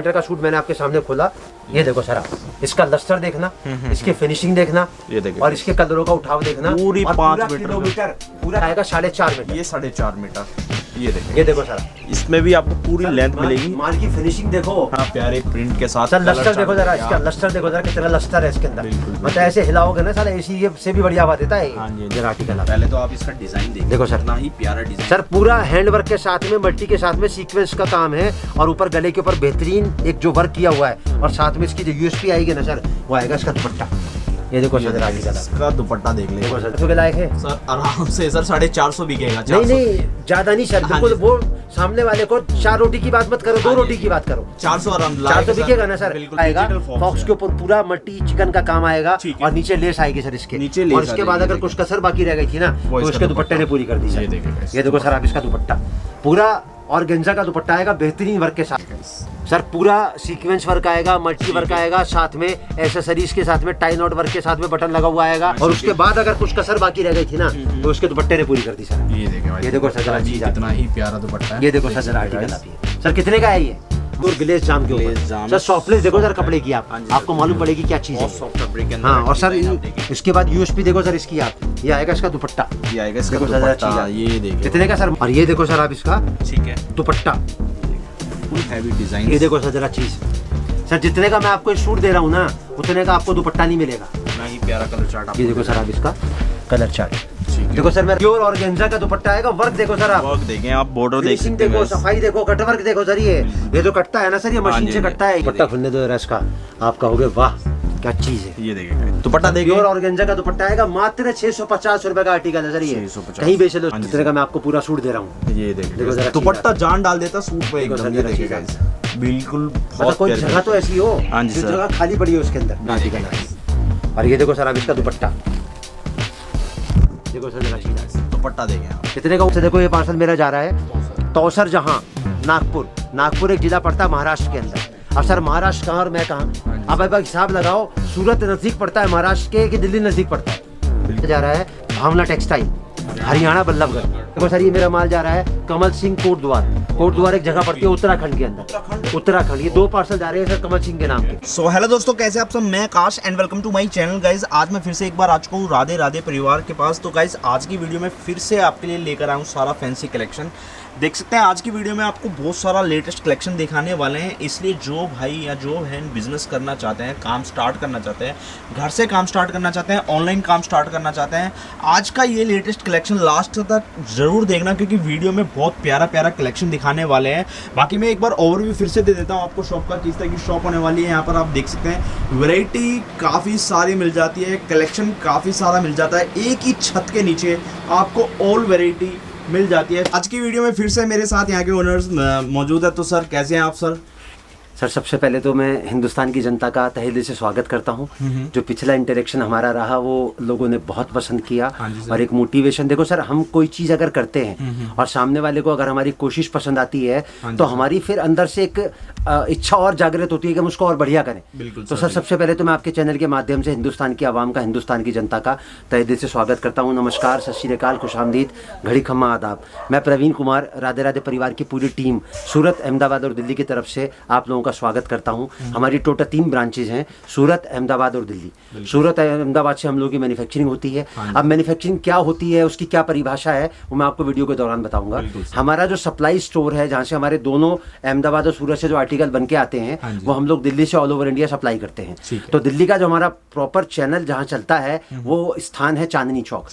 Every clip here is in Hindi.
मीटर का सूट मैंने आपके सामने खोला, ये देखो सर, आप इसका लस्टर देखना, इसकी फिनिशिंग देखना, ये देखिए और इसके कलरों का उठाव देखना। पूरी 5 किलोमीटर पूरा आएगा 4.5 मीटर। ये 4.5 मीटर, ये देखो सर, इसमें भी आपको पूरी लेंथ मिलेगी। माल की फिनिशिंग देखो, हाँ, प्यारे प्रिंट के साथ। सर लस्टर देखो जरा, इसका लस्टर देखो जरा, कितना लस्टर है इसके अंदर। मतलब ऐसे हिलाओगे ना साला एसी से भी बढ़िया आवाज देता है। हाँ जी, जरा आर्टिकल पहले तो आप इसका डिजाइन देखो सर, कितना ही प्यारा डिजाइन सर पूरा हैंडवर्क के साथ में, मल्टी के साथ में सीक्वेंस का काम है, और ऊपर गले के ऊपर बेहतरीन एक जो वर्क किया हुआ है, और साथ में इसकी जो यूएसपी आएगी ना सर, वो आएगा इसका दुपट्टा। ये देखो सर, इसका दुपट्टा देख देखो लीजिए सर, के लायक है सर, आराम से सर 450 बिकेगा। नहीं ज्यादा नहीं सर, बिल्कुल वो सामने वाले को 4 रोटी की बात मत करो, 2 रोटी की बात करो। 400 आराम 400 बिकेगा ना सर, आएगा फॉक्स के ऊपर पूरा मट्टी चिकन का काम आएगा, और नीचे लेस आएगी सर इसके नीचे, और इसके बाद अगर कुछ कसर बाकी रह गई थी ना, तो इसके दुपट्टे ने पूरी कर दी। ये देखो सर, आप इसका दुपट्टा पूरा ऑर्गेन्जा का दुपट्टा आएगा बेहतरीन वर्क के साथ। सर पूरा सीक्वेंस वर्क आएगा, मल्टी वर्क आएगा, साथ में एसेसरीज के साथ में टाई नॉट वर्क के साथ में बटन लगा हुआ आएगा, और उसके बाद अगर कुछ कसर बाकी रह गई थी ना, तो उसके दुपट्टे ने पूरी कर दी सर। ये देखो सर, कितना ही प्यारा दुपट्टा है। ये देखो सर, आर्टिकल सर कितने का है ये? और ग्लेज जाम के ऊपर सर, सॉफ्टनेस देखो सर कपड़े की, आपको मालूम पड़ेगी क्या चीज है। हाँ, और सर इसके बाद यूएसपी देखो सर इसकी, आप ये आएगा इसका दुपट्टा, ये आएगा इसका दुपट्टा, ये देखिए कितने का सर। और ये देखो सर, आप इसका ठीक है दुपट्टा, फुल हैवी डिजाइन। ये देखो सर जरा चीज, सर जितने का मैं आपको सूट दे रहा हूँ ना, उतने का आपको दुपट्टा नहीं मिलेगा। नहीं, प्यारा कलर चार्ट। ये देखो सर, आप इसका कलर चार्ट देखो सर, मैं प्योर ऑर्गेन्जा का दुपट्टा आएगा। वर्क देखो सर, आप वर्क देखें, आप बॉर्डर देख सकते हैं, देखो, सफाई देखो, कट वर्क देखो सर। ये जो कटता है ना सर, ये मशीन से कटता है। दुपट्टा खुलने दो इसका, आप कहोगे वाह क्या चीज है। ये देखिए दुपट्टा देखिए, प्योर ऑर्गेन्जा का दुपट्टा आएगा, मात्र 650 रुपए का आर्टिकल है सर। ये कहीं बेच लो, जितने का मैं आपको पूरा सूट दे रहा हूँ। ये देखिए दुपट्टा जान डाल देता सूट पे एकदम। ये देखिए गाइस, बिल्कुल कोई जगह तो ऐसी हो जिस जगह खाली पड़ी है उसके अंदर आर्टिकल। और ये देखो सर, आप इसका दुपट्टा देखो सर, दुपट्टा देखें आप कितने का। देखो ये पार्सल मेरा जा रहा है तौसर जहां, नागपुर एक जिला पड़ता है महाराष्ट्र के अंदर। अब सर महाराष्ट्र कहाँ और मैं कहाँ, अब एक हिसाब लगाओ, सूरत नजदीक पड़ता है महाराष्ट्र के कि दिल्ली नजदीक पड़ता है। जा रहा है भावना टेक्सटाइल, हरियाणा बल्लभगढ़। देखो सर, ये मेरा माल जा रहा है कमल सिंह कोटद्वार एक जगह पड़ती है उत्तराखंड के अंदर, उत्तराखंड। ये 2 पार्सल जा रहे हैं सर कमल सिंह के नाम के। सो हेलो दोस्तों, कैसे आप सब, मैं Aakash and welcome to my channel guys. आज मैं फिर से एक बार आ चुका हूँ राधे राधे परिवार के पास। तो गाइज आज की वीडियो में फिर से आपके लिए लेकर आया हूँ सारा फैंसी कलेक्शन। देख सकते हैं आज की वीडियो में आपको बहुत सारा लेटेस्ट कलेक्शन दिखाने वाले हैं, इसलिए जो भाई या जो बहन बिजनेस करना चाहते हैं, काम स्टार्ट करना चाहते हैं, घर से काम स्टार्ट करना चाहते हैं, ऑनलाइन काम स्टार्ट करना चाहते हैं, आज का ये लेटेस्ट कलेक्शन लास्ट तक जरूर देखना, क्योंकि वीडियो में बहुत प्यारा प्यारा कलेक्शन दिखाने वाले हैं। बाकी मैं एक बार ओवरव्यू फिर से दे देता हूँ आपको शॉप का, किस तरह की शॉप होने वाली है। यहाँ पर आप देख सकते हैं वैरायटी काफ़ी सारी मिल जाती है, कलेक्शन काफ़ी सारा मिल जाता है, एक ही छत के नीचे आपको ऑल वैरायटी मिल जाती है। आज की वीडियो में फिर से मेरे साथ यहाँ के ओनर्स मौजूद है। तो सर कैसे हैं आप सर? सर सबसे पहले तो मैं हिंदुस्तान की जनता का तहे दिल से स्वागत करता हूं। जो पिछला इंटरेक्शन हमारा रहा वो लोगों ने बहुत पसंद किया, और एक मोटिवेशन। देखो सर, हम कोई चीज़ अगर करते हैं और सामने वाले को अगर हमारी कोशिश पसंद आती है, तो हमारी फिर अंदर से एक इच्छा और जागृत होती है कि हम उसको और बढ़िया करें। तो सर सबसे पहले तो मैं आपके चैनल के माध्यम से हिंदुस्तान की आवाम का, हिंदुस्तान की जनता का तहे दिल से स्वागत करता हूँ। नमस्कार, सत श्री अकाल, खुशामदीद, घड़ी खम्मा आदाब। मैं प्रवीण कुमार, राधे राधे परिवार की पूरी टीम सूरत, अहमदाबाद और दिल्ली की तरफ से आप लोगों का स्वागत करता हूं। हमारी टोटल 3 ब्रांचेज हैं, सूरत, अहमदाबाद और दिल्ली। सूरत अहमदाबाद से हम लोगों की मैन्युफैक्चरिंग होती है। अब मैन्युफैक्चरिंग क्या होती है, उसकी क्या परिभाषा है, वो मैं आपको वीडियो के दौरान बताऊंगा। हमारा जो सप्लाई स्टोर है, जहाँ से हमारे दोनों अहमदाबाद और सूरत से जो आर्टिकल बन के आते हैं, वो हम लोग दिल्ली से ऑल ओवर इंडिया सप्लाई करते हैं। तो दिल्ली का जो हमारा प्रॉपर चैनल जहाँ चलता है, वो स्थान है चांदनी चौक।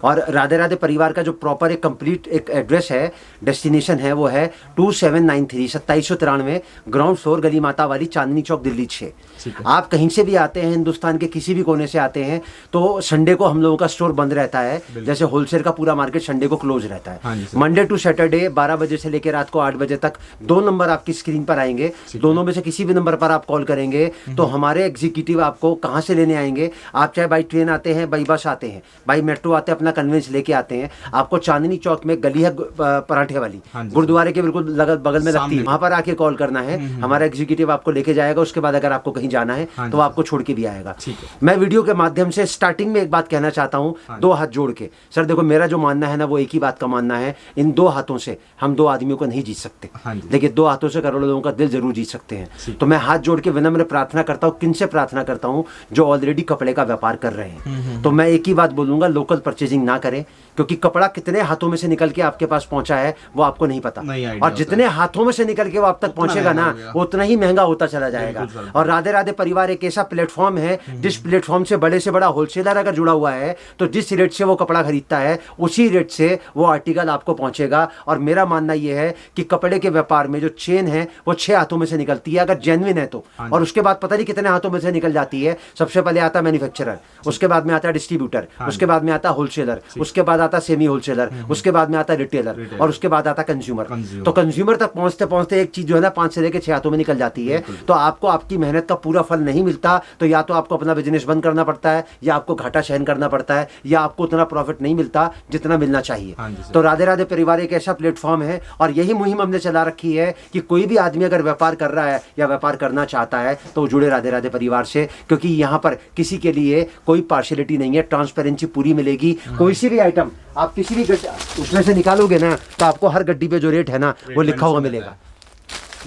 और राधे राधे परिवार का जो प्रॉपर एक कंप्लीट एक एड्रेस है, डेस्टिनेशन है, वो है 2793 2793 ग्राउंड फ्लोर, गली माता वाली, चांदनी चौक, दिल्ली 6। आप कहीं से भी आते हैं, हिंदुस्तान के किसी भी कोने से आते हैं, तो संडे को हम लोगों का स्टोर बंद रहता है। जैसे होलसेल का पूरा मार्केट संडे को क्लोज रहता है। मंडे टू सैटरडे 12 बजे से लेकर रात को 8 बजे तक 2 नंबर आपकी स्क्रीन पर आएंगे। दोनों में से किसी भी नंबर पर आप कॉल करेंगे तो हमारे एग्जीक्यूटिव आपको कहाँ से लेने आएंगे। आप चाहे बाई ट्रेन आते हैं, बाई बस आते हैं, बाई मेट्रो आते हैं, अपना कन्वेंस लेके आते हैं, आपको चांदनी चौक में गली है पराठे वाली, गुरुद्वारे के बिल्कुल बगल में लगती है, वहां पर आके कॉल करना है। हमारा एग्जीक्यूटिव आपको लेके जाएगा, उसके बाद अगर आपको कहीं जाना है तो वो आपको छोड़ के भी आएगा। मैं वीडियो के माध्यम से स्टार्टिंग में एक बात कहना चाहता हूँ, दो हाथ जोड़ के। सर देखो, मेरा जो मानना है ना, वो एक ही बात का मानना है, इन दो हाथों से हम दो आदमियों को नहीं जीत सकते, लेकिन दो हाथों से करोड़ों लोगों का दिल जरूर जीत सकते हैं। तो मैं हाथ जोड़ के विनम्र प्रार्थना करता हूँ, किन से प्रार्थना करता हूँ, जो ऑलरेडी कपड़े का व्यापार कर रहे हैं। तो मैं एक ही बात बोलूंगा, लोकल परचेजिंग ना करें, क्योंकि कपड़ा कितने हाथों में से निकल के आपके पास पहुंचा है वो आपको नहीं पता, और जितने हाथों में से निकल के वो आप तक पहुंचेगा ना, उतना ही महंगा होता चला जाएगा। और राधे राधे परिवार एक ऐसा प्लेटफॉर्म है, जिस प्लेटफॉर्म से बड़े बड़ा होलसेलर अगर जुड़ा हुआ है, तो जिस रेट से वो कपड़ा खरीदता है उसी रेट से वो आर्टिकल आपको पहुंचेगा। और मेरा मानना यह है कि कपड़े के व्यापार में जो चेन है वो 6 हाथों में से निकलती है अगर जेन्युइन है तो, और उसके बाद पता नहीं कितने हाथों में से निकल जाती है। सबसे पहले आता है मैन्युफैक्चरर, उसके बाद में आता है डिस्ट्रीब्यूटर, उसके बाद में आता है होलसेलर, उसके बाद आता है सेमी होलसेलर, उसके बाद में आता है रिटेलर, और उसके बाद आता है कंज्यूमर। तो कंज्यूमर तक पहुंचते पहुंचते एक चीज जो है ना 5 से लेकर 6 हाथों में निकल जाती है। तो आपको आपकी मेहनत का पूरा फल नहीं मिलता, तो या तो आपको अपना बिजनेस बंद करना पड़ता है, या आपको घाटा सहन करना पड़ता है, या आपको उतना प्रॉफिट नहीं मिलता जितना मिलना चाहिए। तो राधे राधे परिवार एक ऐसा प्लेटफॉर्म है, और यही मुहिम हमने चला रखी है कि कोई भी आदमी अगर व्यापार कर रहा है या व्यापार करना चाहता है तो जुड़े राधे राधे परिवार से, क्योंकि यहाँ पर किसी के लिए कोई पार्शियलिटी नहीं है, ट्रांसपेरेंसी पूरी मिलेगी। कोई सी भी आइटम आप किसी भी उसमें से निकालोगे ना, तो आपको हर गड्डी पे जो रेट है ना वो लिखा हुआ मिलेगा।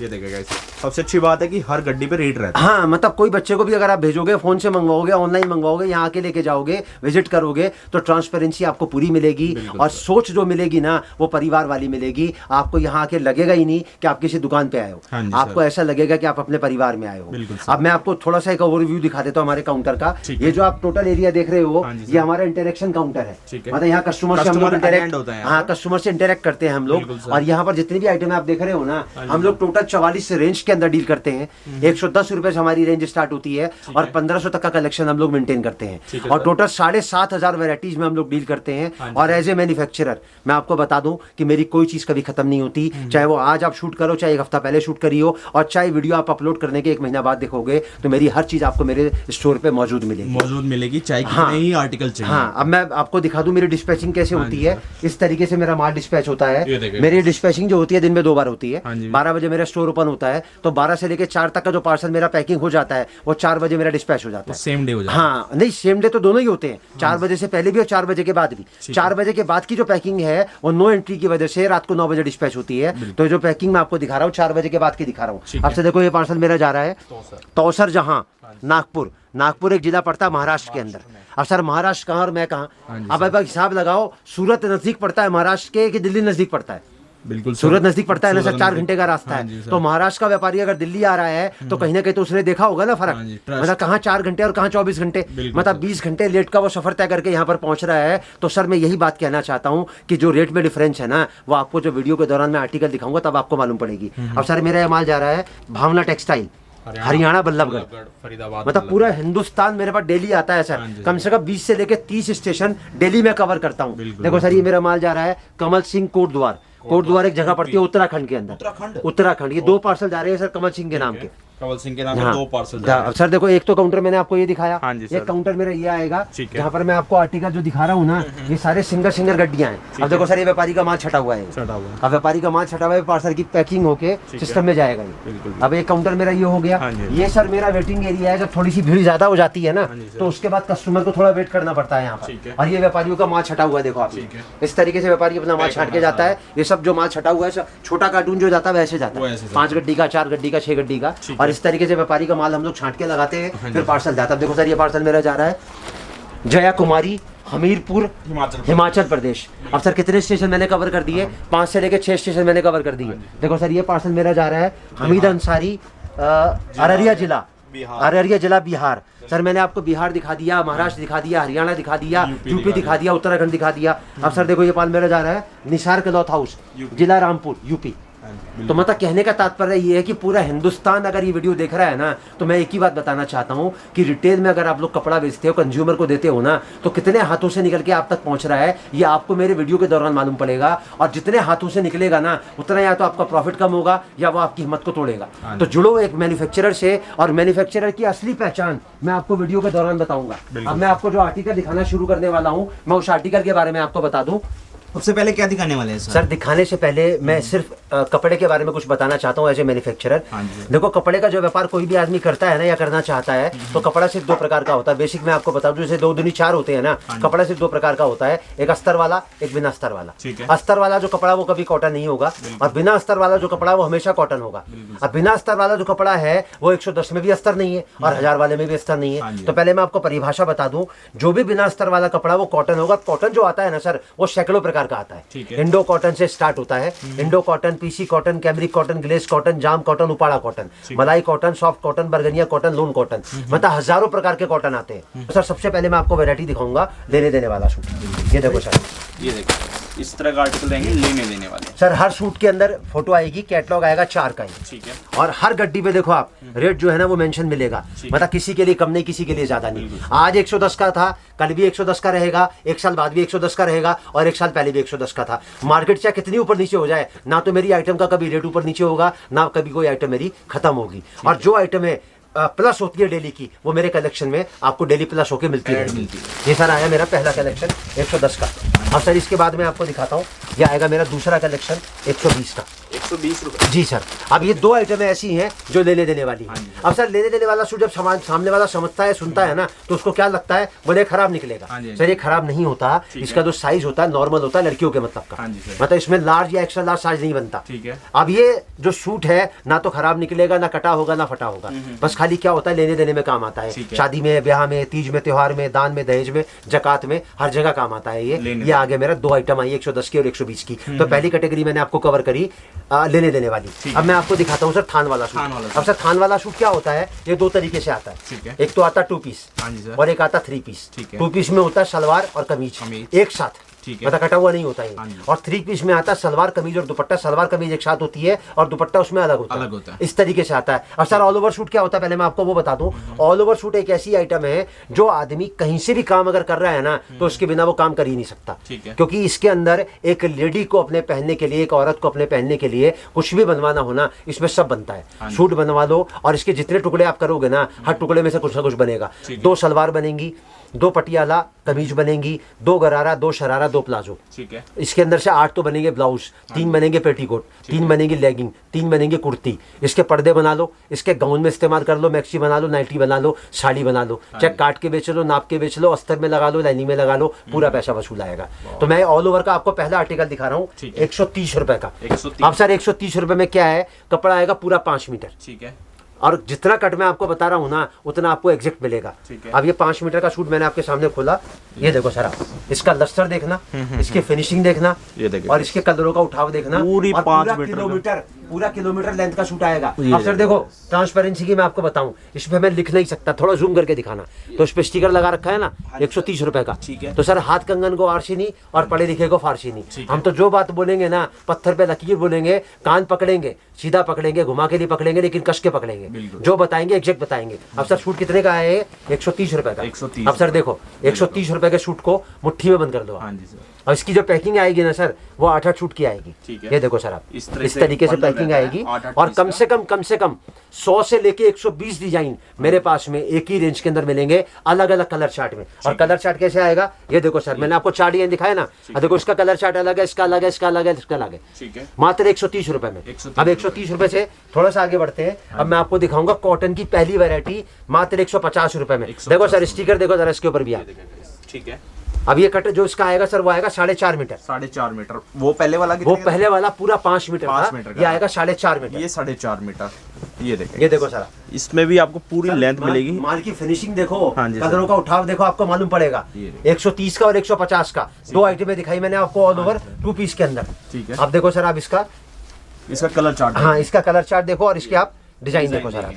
ये देखेगा इसे, सबसे अच्छी बात है कि हर गड्डी पे रेट रहता है। हाँ, मतलब कोई बच्चे को भी अगर आप भेजोगे, फोन से मंगवाओगे, ऑनलाइन मंगवाओगे, यहाँ आके लेके जाओगे, विजिट करोगे, तो ट्रांसपेरेंसी आपको पूरी मिलेगी, और सोच जो मिलेगी ना वो परिवार वाली मिलेगी। आपको यहाँ आके लगेगा ही नहीं कि आप किसी दुकान पे आए हो, आपको ऐसा लगेगा कि आप अपने परिवार में आए हो। अब मैं आपको थोड़ा सा एक ओवरव्यू दिखा देता हूँ हमारे काउंटर का। ये जो आप टोटल एरिया देख रहे हो, ये हमारा इंटरेक्शन काउंटर है, मतलब यहाँ कस्टमर से हम लोग कस्टमर से इंटरेक्ट करते हैं हम लोग। और यहाँ पर जितनी भी आइटम आप देख रहे हो ना, हम लोग टोटल 44 रेंज के अंदर डील करते हैं। 110 रुपए से हमारी रेंज स्टार्ट होती है, और 1500 तक का कलेक्शन हम लोग मेंटेन करते हैं, और टोटल 7500 वैरायटीज में हम लोग डील करते हैं। और एज ए मैन्युफैक्चरर मैं आपको बता दूं कि मेरी कोई चीज कभी खत्म नहीं होती, चाहे वो आज आप शूट करो, चाहे 1 हफ्ता पहले शूट करी हो, और चाहे वीडियो आप अपलोड करने के 1 महीना बाद देखोगे, तो मेरी हर चीज आपको मेरे स्टोर पे मौजूद मिलेगी, चाहे कितने ही आर्टिकल चाहिए। हाँ, अब मैं आपको दिखा दूं मेरी डिस्पैचिंग कैसे होती है। इस तरीके से मेरा माल डिस्पैच होता है। मेरी डिस्पैचिंग जो होती है दिन में 2 बार होती है। 12 बजे मेरा स्टोर ओपन होता है, तो 12 से लेकर 4 तक का जो पार्सल मेरा पैकिंग हो जाता है वो 4 बजे मेरा डिस्पैच हो जाता है। सेम डे हो जाता है? हाँ, नहीं, सेम डे तो दोनों ही होते हैं, 4 बजे से पहले भी और 4 बजे के बाद भी। 4 बजे के बाद की जो पैकिंग है वो नो एंट्री की वजह से रात को 9 बजे डिस्पैच होती है। तो जो पैकिंग मैं आपको दिखा रहा हूँ 4 बजे के बाद की दिखा रहा हूँ आपसे। देखो, ये पार्सल मेरा जा रहा है तौसर जहां, नागपुर एक जिला पड़ता है महाराष्ट्र के अंदर। अब सर महाराष्ट्र कहाँ और मैं कहाँ? अब हिसाब लगाओ, सूरत नजदीक पड़ता है महाराष्ट्र के कि दिल्ली नजदीक पड़ता है? बिल्कुल, सूरत नजदीक पड़ता है ना सर, 4 घंटे का रास्ता है। तो महाराष्ट्र का व्यापारी अगर दिल्ली आ रहा है तो कहीं ना कहीं तो उसने देखा होगा ना फर्क, मतलब कहाँ 4 घंटे और कहाँ 24 घंटे, मतलब 20 घंटे लेट का वो सफर तय करके यहाँ पर पहुंच रहा है। तो सर मैं यही बात कहना चाहता हूँ कि जो रेट में डिफरेंस है ना, वो आपको जो वीडियो के दौरान मैं आर्टिकल दिखाऊंगा तब आपको मालूम पड़ेगी। अब सर मेरा ये माल जा रहा है भावना टेक्सटाइल, हरियाणा बल्लभगढ़, फरीदाबाद, मतलब पूरा हिंदुस्तान मेरे पास डेली आता है सर। कम से कम 20 से लेकर 30 स्टेशन डेली में कवर करता हूँ। देखो सर, ये मेरा माल जा रहा है कमल सिंह कोटद्वार एक जगह पड़ती है उत्तराखंड के अंदर। उत्तराखंड ये 2 पार्सल जा रहे हैं सर कमल सिंह के नाम के। कमल सिंह के नाम पे 2 पार्सल। सर देखो, एक तो काउंटर मैंने आपको ये दिखाया, एक काउंटर मेरा ये आएगा जहाँ पर मैं आपको आर्टिकल जो दिखा रहा हूँ ना, ये सारे सिंगल गड्डियां हैं। अब देखो सर, ये व्यापारी का माल छटा हुआ है, अब व्यापारी का माल छटा हुआ है, पार्सल की पैकिंग होके सिस्टम में जाएगा ये। अब एक काउंटर मेरा ये हो गया। ये सर मेरा वेटिंग एरिया है, जब थोड़ी सी भीड़ ज्यादा हो जाती है ना, तो उसके बाद कस्टमर को थोड़ा वेट करना पड़ता है यहाँ पर। और ये व्यापारियों का माल छटा हुआ है, देखो आप, इस तरीके से व्यापारी अपना माल छाट के जाता है। ये सब जो माल छटा हुआ है, छोटा कार्टून जो जाता है वैसे जाता है, 5 गड्डी का, 4 गड्डी का, 6 गड्डी का, और इस तरीके से व्यापारी का माल हम लोग छांट के लगाते हैं, फिर पार्सल जाता है। देखो सर, ये पार्सल मेरा जा रहा है जया कुमारी, हमीरपुर, हिमाचल प्रदेश। अब सर कितने स्टेशन मैंने कवर कर दिए? 5 से लेकर 6 स्टेशन मैंने कवर कर दिए। देखो सर, ये पार्सल मेरा जा रहा है हमीद अंसारी, अररिया जिला बिहार। सर मैंने आपको बिहार दिखा दिया, महाराष्ट्र दिखा दिया, हरियाणा दिखा दिया, यूपी दिखा दिया, उत्तराखंड दिखा दिया। अब सर देखो, ये पाल मेरा जा रहा है निसार क्लॉथ हाउस, जिला रामपुर, यूपी। तो मतलब कहने का तात्पर्य ये है कि पूरा हिंदुस्तान अगर ये वीडियो देख रहा है ना, तो मैं एक ही बात बताना चाहता हूँ कि रिटेल में अगर आप लोग कपड़ा बेचते हो, कंज्यूमर को देते हो ना, तो कितने हाथों से निकल के आप तक पहुंच रहा है ये आपको मेरे वीडियो के दौरान मालूम पड़ेगा। और जितने हाथों से निकलेगा ना, उतना या तो आपका प्रॉफिट कम होगा या वो आपकी हिम्मत को तोड़ेगा। तो जुड़ो एक मैन्युफैक्चरर से, और मैन्युफैक्चरर की असली पहचान मैं आपको वीडियो के दौरान बताऊंगा। अब मैं आपको जो आर्टिकल दिखाना शुरू करने वाला हूँ, मैं उस आर्टिकल के बारे में आपको बता दूं। सबसे पहले क्या दिखाने वाले हैं सर? दिखाने से पहले मैं सिर्फ कपड़े के बारे में कुछ बताना चाहता हूँ एज ए मैन्युफैक्चरर। देखो, कपड़े का जो व्यापार कोई भी आदमी करता है ना या करना चाहता है, तो कपड़ा सिर्फ दो प्रकार का होता है। बेसिक मैं आपको बता दूं, जैसे 2 दूनी 4 होते हैं ना, कपड़ा सिर्फ 2 प्रकार का होता है, एक अस्तर वाला, एक बिना अस्तर वाला। अस्तर वाला जो कपड़ा वो कभी कॉटन नहीं होगा, और बिना अस्तर वाला जो कपड़ा वो हमेशा कॉटन होगा। अब बिना अस्तर वाला जो कपड़ा है वो 110 में भी अस्तर नहीं है और 1000 वाले में भी अस्तर नहीं है। तो पहले मैं आपको परिभाषा बता दूं, जो भी बिना अस्तर वाला कपड़ा वो कॉटन होगा। कॉटन जो आता है ना सर, वो सैकड़ों प्रकार का आता है। इंडो कॉटन से स्टार्ट होता है, Indo cotton, PC cotton, cambric cotton, glace cotton, जाम कॉटन, उपाड़ा कॉटन, मलाई कॉटन, सॉफ्ट कॉटन, बर्गनिया कॉटन, लोन कॉटन, मतलब हजारों प्रकार के कॉटन आते हैं। सर सबसे पहले मैं आपको वैरायटी दिखाऊंगा लेने देने वाला सूट। ये देखो सर, ये देखो इस तरह का आर्टिकल रहेंगे लेने देने वाले। सर हर सूट के अंदर फोटो आएगी, कैटलॉग आएगा 4 का ही, ठीक है। और हर गड्डी पे देखो आप रेट जो है ना वो मेंशन मिलेगा, मतलब किसी के लिए कम नहीं, किसी के लिए ज्यादा नहीं। आज 110 का था, कल भी 110 का रहेगा, 1 साल बाद भी 110 का रहेगा, और 1 साल पहले भी 110 का था। मार्केट चाहे कितनी ऊपर नीचे हो जाए, ना तो मेरी आइटम का कभी रेट ऊपर नीचे होगा, ना कभी कोई आइटम मेरी खत्म होगी। और जो आइटम है प्लस होती है डेली की, वो मेरे कलेक्शन में आपको डेली प्लस होके मिलती है। ये सर आया मेरा पहला कलेक्शन 110 का। अब सर इसके बाद मैं आपको दिखाता हूँ, ये आएगा मेरा दूसरा कलेक्शन 120 का। 120 रुपए जी सर। अब ये 2 आइटमें ऐसी हैं जो लेने देने वाली हैं। अब सर लेने देने वाला सूट जब सामने वाला समझता है, सुनता है ना, तो उसको क्या लगता है, बोले खराब निकलेगा। सर ये खराब नहीं होता, इसका जो साइज होता है नॉर्मल होता है, लड़कियों के मतलब का, मतलब इसमें लार्ज या एक्स्ट्रा लार्ज साइज नहीं बनता। अब ये जो सूट है ना तो खराब निकलेगा, ना कटा होगा, ना फटा होगा, बस खाली क्या होता है लेने देने में काम आता है। शादी में, ब्याह में, तीज में, त्योहार में, दान में, दहेज में, जकात में, हर जगह काम आता है ये आगे मेरा 2 आइटम आई, 110 की और 120 की। तो पहली कैटेगरी मैंने आपको कवर करी लेने देने वाली। अब मैं आपको दिखाता हूँ सर थान वाला सूट। अब सर थान वाला सूट क्या होता है, ये 2 तरीके से आता है। एक तो आता है 2 पीस और एक आता 3 पीस। 2 पीस में होता है सलवार और कमीज एक साथ, मतलब कटा हुआ नहीं होता है। और 3 पीस में आता है सलवार कमीज और दुपट्टा, सलवार कमीज एक साथ होती है और दुपट्टा उसमें अलग होता है। इस तरीके से आता है। अब सर ऑल ओवर सूट क्या होता है, पहले मैं आपको वो बता दूं। ऑल ओवर सूट एक ऐसी आइटम है जो आदमी कहीं से भी काम अगर कर रहा है ना, तो उसके बिना वो काम कर ही नहीं सकता, क्योंकि इसके अंदर एक लेडी को अपने पहनने के लिए, एक औरत को अपने पहनने के लिए कुछ भी बनवाना होना, इसमें सब बनता है। सूट बनवा लो और इसके जितने टुकड़े आप करोगे ना, हर टुकड़े में से कुछ ना कुछ बनेगा। 2 सलवार बनेंगी, 2 पटियाला कमीज बनेंगी, 2 गरारा, 2 शरारा, 2 प्लाजो, ठीक है। इसके अंदर से 8 तो बनेंगे ब्लाउज, 3 बनेंगे पेटीकोट, 3 बनेंगी लेगिंग, 3 बनेंगी कुर्ती। इसके पर्दे बना लो, इसके गाउन में इस्तेमाल कर लो, मैक्सी बना लो, नाइटी बना लो, साड़ी बना लो, चाहे काट के बेच लो, नाप के बेच लो, अस्तर में लगा लो, लाइनिंग में लगा लो, पूरा पैसा वसूल आएगा। तो मैं ऑल ओवर का आपको पहला आर्टिकल दिखा रहा हूँ 130 रुपए का। अब सर 130 रुपए में क्या है, कपड़ा आएगा पूरा 5 मीटर, ठीक है। और जितना कट मैं आपको बता रहा हूँ ना, उतना आपको एग्जैक्ट मिलेगा। अब ये 5 मीटर का सूट मैंने आपके सामने खोला, ये देखो सर, आप इसका लस्टर देखना, इसकी फिनिशिंग देखना, और इसके कलरों का उठाव देखना। पूरी 5 पूरा किलोमीटर लेंथ का सूट आएगा। अब सर देखो ट्रांसपेरेंसी की मैं आपको बताऊं, इसमें मैं लिख नहीं सकता, थोड़ा जूम करके दिखाना। तो इस पे स्टिकर लगा रखा है ना 130 रुपए का, तो सर हाथ कंगन को आरसी नहीं और पढ़े लिखे को फारसी नहीं। हम तो जो बात बोलेंगे ना, पत्थर पे लकीर बोलेंगे, कान पकड़ेंगे, सीधा पकड़ेंगे, घुमा के नहीं पकड़ेंगे, लेकिन कस के पकड़ेंगे, जो बताएंगे एग्जैक्ट बताएंगे। अब सर सूट कितने का है, 130 रुपए का। अब सर देखो 130 रुपए के सूट को मुट्ठी में बंद कर दो। और इसकी जो पैकिंग आएगी ना सर, वो 8-8 सूट की आएगी। ये देखो सर, आप इस तरीके से पैकिंग आएगी। और कम से कम 100 से लेके 120 डिजाइन मेरे पास में एक ही रेंज के अंदर मिलेंगे, अलग अलग कलर चार्ट में। और कलर चार्ट कैसे आएगा, ये देखो सर, मैंने आपको 4 डिजाइन दिखाया ना, देखो इसका कलर चार्ट अलग है, इसका अलग है, इसका अलग है, इसका अलग है, मात्र 130 रुपए में। अब 130 रुपए से थोड़ा सा आगे बढ़ते हैं। अब मैं आपको दिखाऊंगा कॉटन की पहली वैरायटी मात्र 150 रुपए में। देखो सर स्टिकर देखो जरा इसके ऊपर भी, ठीक है। अब ये कट जो इसका आएगा सर, वो आएगा 4.5 मीटर। 4.5 मीटर। वो पहले वाला पूरा 5 मीटर था, ये आएगा 4.5 मीटर। ये 4.5 मीटर। ये देखो सर, इसमें भी आपको पूरी लेंथ मिलेगी। माल की फिनिशिंग देखो, कलरों का उठाव देखो, आपको मालूम पड़ेगा। 130 का और 150 का 2 आइटम दिखाई मैंने आपको ऑल ओवर 2 पीस के अंदर, ठीक है। अब देखो सर, आप इसका कलर चार्ट, हाँ इसका कलर चार्ट देखो, और इसके आप डिजाइन देखो सर। आप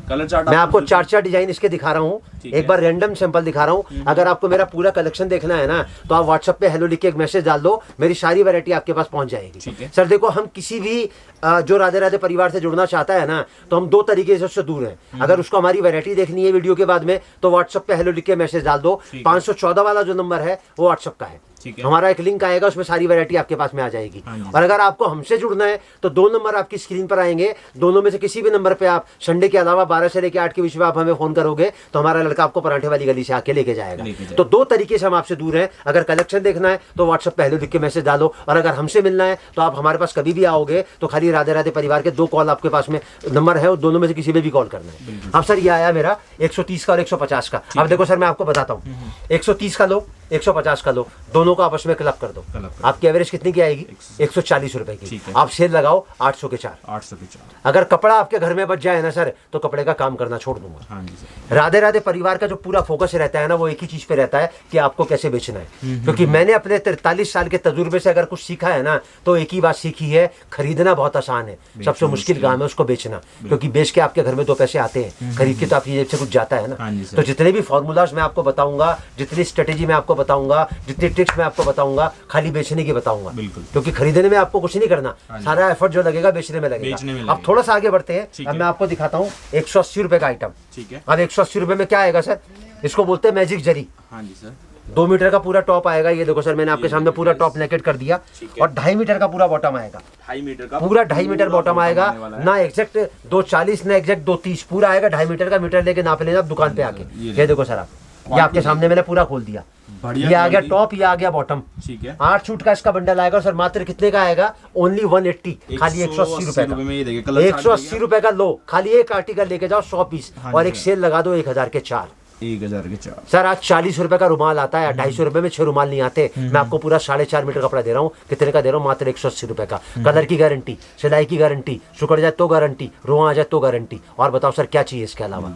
कलर चार्ट मैं आपको 4 डिजाइन इसके दिखा रहा हूँ, एक बार रैंडम सैंपल दिखा रहा हूँ। अगर आपको मेरा पूरा कलेक्शन देखना है ना, तो आप व्हाट्सएप पे हेलो लिख के एक मैसेज डाल दो, मेरी सारी वैरायटी आपके पास पहुंच जाएगी। सर देखो, हम किसी भी जो राधे राधे परिवार से जुड़ना चाहता है ना, तो हम 2 तरीके से उससे दूर हैं। अगर उसको हमारी वैरायटी देखनी है वीडियो के बाद में, तो व्हाट्सएप पे हेलो लिख के मैसेज डाल दो। 514 वाला जो नंबर है वो व्हाट्सएप का है, ठीक है। हमारा एक लिंक आएगा, उसमें सारी वैरायटी आपके पास में आ जाएगी। और अगर आपको हमसे जुड़ना है तो 2 नंबर आपकी स्क्रीन पर आएंगे, दोनों में से किसी भी नंबर पे आप संडे के अलावा 12 से लेकर 8 के बीच में आप हमें फोन करोगे तो हमारा लड़का आपको पराठे वाली गली से आके लेके जाएगा। तो 2 तरीके से हम आपसे दूर हैं। अगर कलेक्शन देखना है तो व्हाट्सएप पहले लिख के मैसेज डालो, और अगर हमसे मिलना है तो आप हमारे पास कभी भी आओगे तो खाली राधे राधे परिवार के 2 कॉल आपके पास में नंबर है, उस दोनों में से किसी में भी कॉल करना है। अब सर ये आया मेरा 130 का और 150 का। अब देखो सर मैं आपको बताता हूँ, 130 का लो, 150 का लो, दोनों को आपस में क्लब कर दो। आपकी एवरेज कितनी की आएगी? 140 रुपए की। आप सेल लगाओ 800 के 4। 800 के 4। अगर कपड़ा आपके घर में बच जाए ना सर तो कपड़े का काम करना छोड़ दूंगा। हाँ जी सर। राधे राधे परिवार का जो पूरा फोकस रहता है ना, वो एक ही चीज पे रहता है कि आपको कैसे बेचना है। क्योंकि मैंने अपने 43 साल के तजुर्बे से अगर कुछ सीखा है ना तो एक ही बात सीखी है, खरीदना बहुत आसान है, सबसे मुश्किल काम है उसको बेचना। क्योंकि बेच के आपके घर में 2 पैसे आते हैं, खरीद के तो आपकी जेब से कुछ जाता है ना। तो जितने भी फॉर्मूलाज मैं आपको बताऊंगा, जितनी स्ट्रेटेजी मैं आपको बताऊंगा, जितनी ट्रिक्स मैं आपको बताऊंगा, खाली बेचने की बताऊंगा। क्योंकि खरीदने में आपको कुछ नहीं करना, सारा एफर्ट जो लगेगा बेचने में लगेगा। अब थोड़ा सा आगे बढ़ते हैं। अब मैं आपको दिखाता हूँ 180 रुपए का आइटम। ठीक है। अब 180 रुपए में क्या आएगा सर? इसको बोलते हैं मैजिक जरी। हाँ जी सर। 2 मीटर का पूरा टॉप आएगा। ये देखो सर मैंने आपके सामने पूरा टॉप नेकेट कर दिया, और 2.5 मीटर का पूरा बॉटम आएगा। 2.5 मीटर का पूरा 2.5 मीटर बॉटम आएगा, ना एग्जैक्ट 240 ना एग्जैक्ट 230, पूरा आएगा 2.5 मीटर का। मीटर लेके नाप लेना आप दुकान पे आके। ये देखो सर आप, ये आपके सामने मैंने पूरा खोल दिया। ये आ गया टॉप, ये आ गया बॉटम। ठीक है। 8 सूट का इसका बंडल आएगा सर। मात्र कितने का आएगा? ओनली 180, खाली 180 रुपए का। 180 रुपए का लो, खाली एक आर्टिकल लेके जाओ 100 पीस, और एक सेल लगा दो 1000 के 4। 1000 के 4 सर। आज 40 रुपए का रुमाल आता है, 250 रुपए में 6 रुमाल नहीं आते। मैं आपको पूरा 4.5 मीटर कपड़ा दे रहा हूँ। कितने का दे रहा हूँ? मात्र 180 रुपए का। कलर की गारंटी, सिलाई की गारंटी, सुकड़ जाए तो गारंटी, रोआ आ जाए तो गारंटी। और बताओ सर क्या चाहिए इसके अलावा?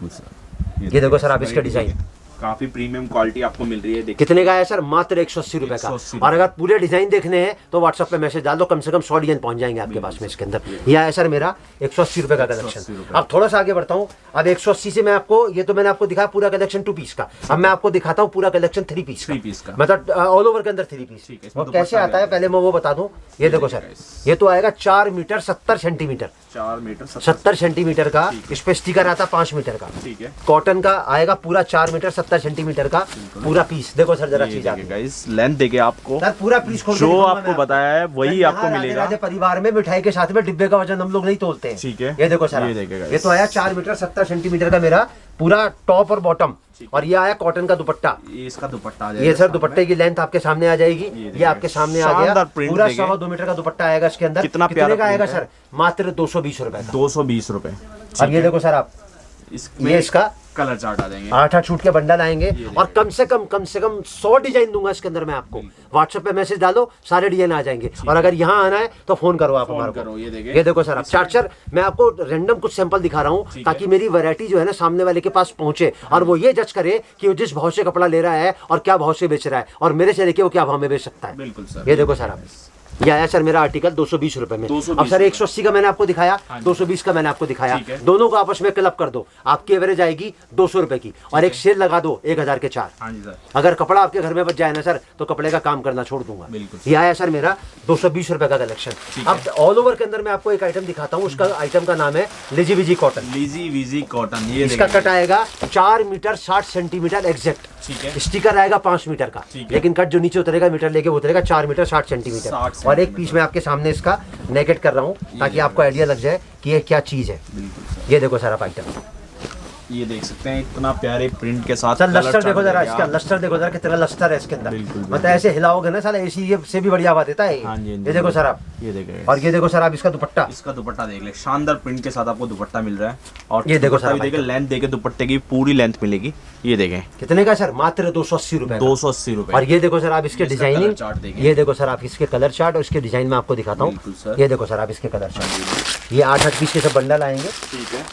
ये देखो सर आप इसका डिजाइन, काफी प्रीमियम क्वालिटी आपको मिल रही है। कितने का है सर? मात्र 180 रुपए का। और अगर पूरे डिजाइन देखने हैं तो व्हाट्सएप पे मैसेज डाल दो, कम से कम 100 डिजाइन पहुंच जाएंगे आपके पास में इसके अंदर। यह है सर मेरा 180 रुपए का कलेक्शन। अब थोड़ा सा आगे बढ़ता हूँ। अब 180 से मैं आपको, ये तो मैंने आपको दिखाया पूरा कलेक्शन 2 पीस का। अब मैं आपको दिखाता हूँ पूरा कलेक्शन 3 पीस का, मतलब ऑल ओवर के अंदर 3 पीस। और कैसे आता है पहले मैं वो बता दूं। ये देखो सर, ये तो आएगा 4 मीटर 70 सेंटीमीटर। 4 मीटर 70 सेंटीमीटर का। इस पे स्टिकर आता 5 मीटर का। ठीक है। कॉटन का आएगा पूरा 4 मीटर 70 सेंटीमीटर का पूरा पीस। देखो सर जरा चीज गाइस, लेंथ देके आपको सर पूरा पीस खोल जो आपको बताया है वही आपको मिलेगा। राधे परिवार में मिठाई के साथ में डिब्बे का वजन हम लोग नहीं तोलते हैं। ठीक है। ये देखो सर, ये तो आया 4 मीटर 70 सेंटीमीटर का मेरा पूरा टॉप और बॉटम। और ये आया कॉटन का दुपट्टा। ये इसका दुपट्टा आ जाएगा। ये सर दुपट्टे की लेंथ आपके सामने आ जाएगी। ये आपके सामने आ गया पूरा 2 मीटर का दुपट्टा आएगा इसके अंदर। कितना कितने का आएगा सर? मात्र 220 रुपए का। 220 रुपए। और ये देखो सर आप, ये इसका कलर चार्ट आ जाएंगे। 8 छूट के बंडल आएंगे, और कम से कम 100 डिजाइन दूंगा इसके अंदर मैं आपको। व्हाट्सएप पे मैसेज डालो, सारे डिजाइन आ जाएंगे। और अगर यहाँ आना है तो फोन करो आप हमारे को। ये देखो सर आप चार्जर, मैं आपको रैंडम कुछ सैंपल दिखा रहा हूँ ताकि मेरी वैरायटी जो है ना सामने वाले के पास पहुंचे, और वो ये जज करे कि वो जिस भाव से कपड़ा ले रहा है और क्या भाव से बेच रहा है, और मेरे से लेके वो क्या भाव में बेच सकता है। बिल्कुल सर। ये देखो सर आप, ये आया सर मेरा आर्टिकल 220 रुपए में। अब सर 180 का मैंने आपको दिखाया, 220 का मैंने आपको दिखाया। दोनों को आपस में क्लब कर दो, आपकी एवरेज आएगी 200 रुपए की, और एक सेल लगा दो 1000 के 4। अगर कपड़ा आपके घर में बच जाए ना सर तो कपड़े का काम करना छोड़ दूंगा। ये आया सर मेरा 220 रुपए का कलेक्शन। अब ऑल ओवर के अंदर मैं आपको एक आइटम दिखाता हूँ। उसका आइटम का नाम है लिजी विजी कॉटन। लिजी विजी कॉटन। ये इसका कट आएगा 4 मीटर 60 सेंटीमीटर एग्जैक्ट। स्टिकर आएगा 5 मीटर का, लेकिन कट जो नीचे उतरेगा मीटर लेके उतरेगा 4 मीटर 60 सेंटीमीटर। और एक पीस में आपके सामने इसका नेकेट कर रहा हूँ ताकि आपको आइडिया लग जाए कि ये क्या चीज है। ये देखो सर आप आइटम, ये देख सकते हैं इतना प्यारे प्रिंट के साथ। सर लस्टर देखो जरा, इसका लस्टर देखो जरा, कितना लस्टर है इसके अंदर। मतलब ऐसे हिलाओगे ना साला एसी ये से भी बढ़िया आवाज देता है। ये देखो सर आप, ये देखें। और ये देखो सर आप इसका दुपट्टा, इसका दुपट्टा देख ले, शानदार प्रिंट के साथ आपको दुपट्टा मिल रहा है। और ये देखो सर देखें, लेंथ देखे दुपट्टे की पूरी लेंथ मिलेगी। ये देखें कितने का सर? मात्र 280 रुपए। 280 रुपए। और ये देखो सर आप इसके डिजाइनिंग, ये देखो सर आप इसके कलर चार्ट और इसके डिजाइन में आपको दिखाता हूँ। ये देखो सर आप इसके कलर चार्ट, ये 8 पीस के सब बंडल आएंगे। ठीक है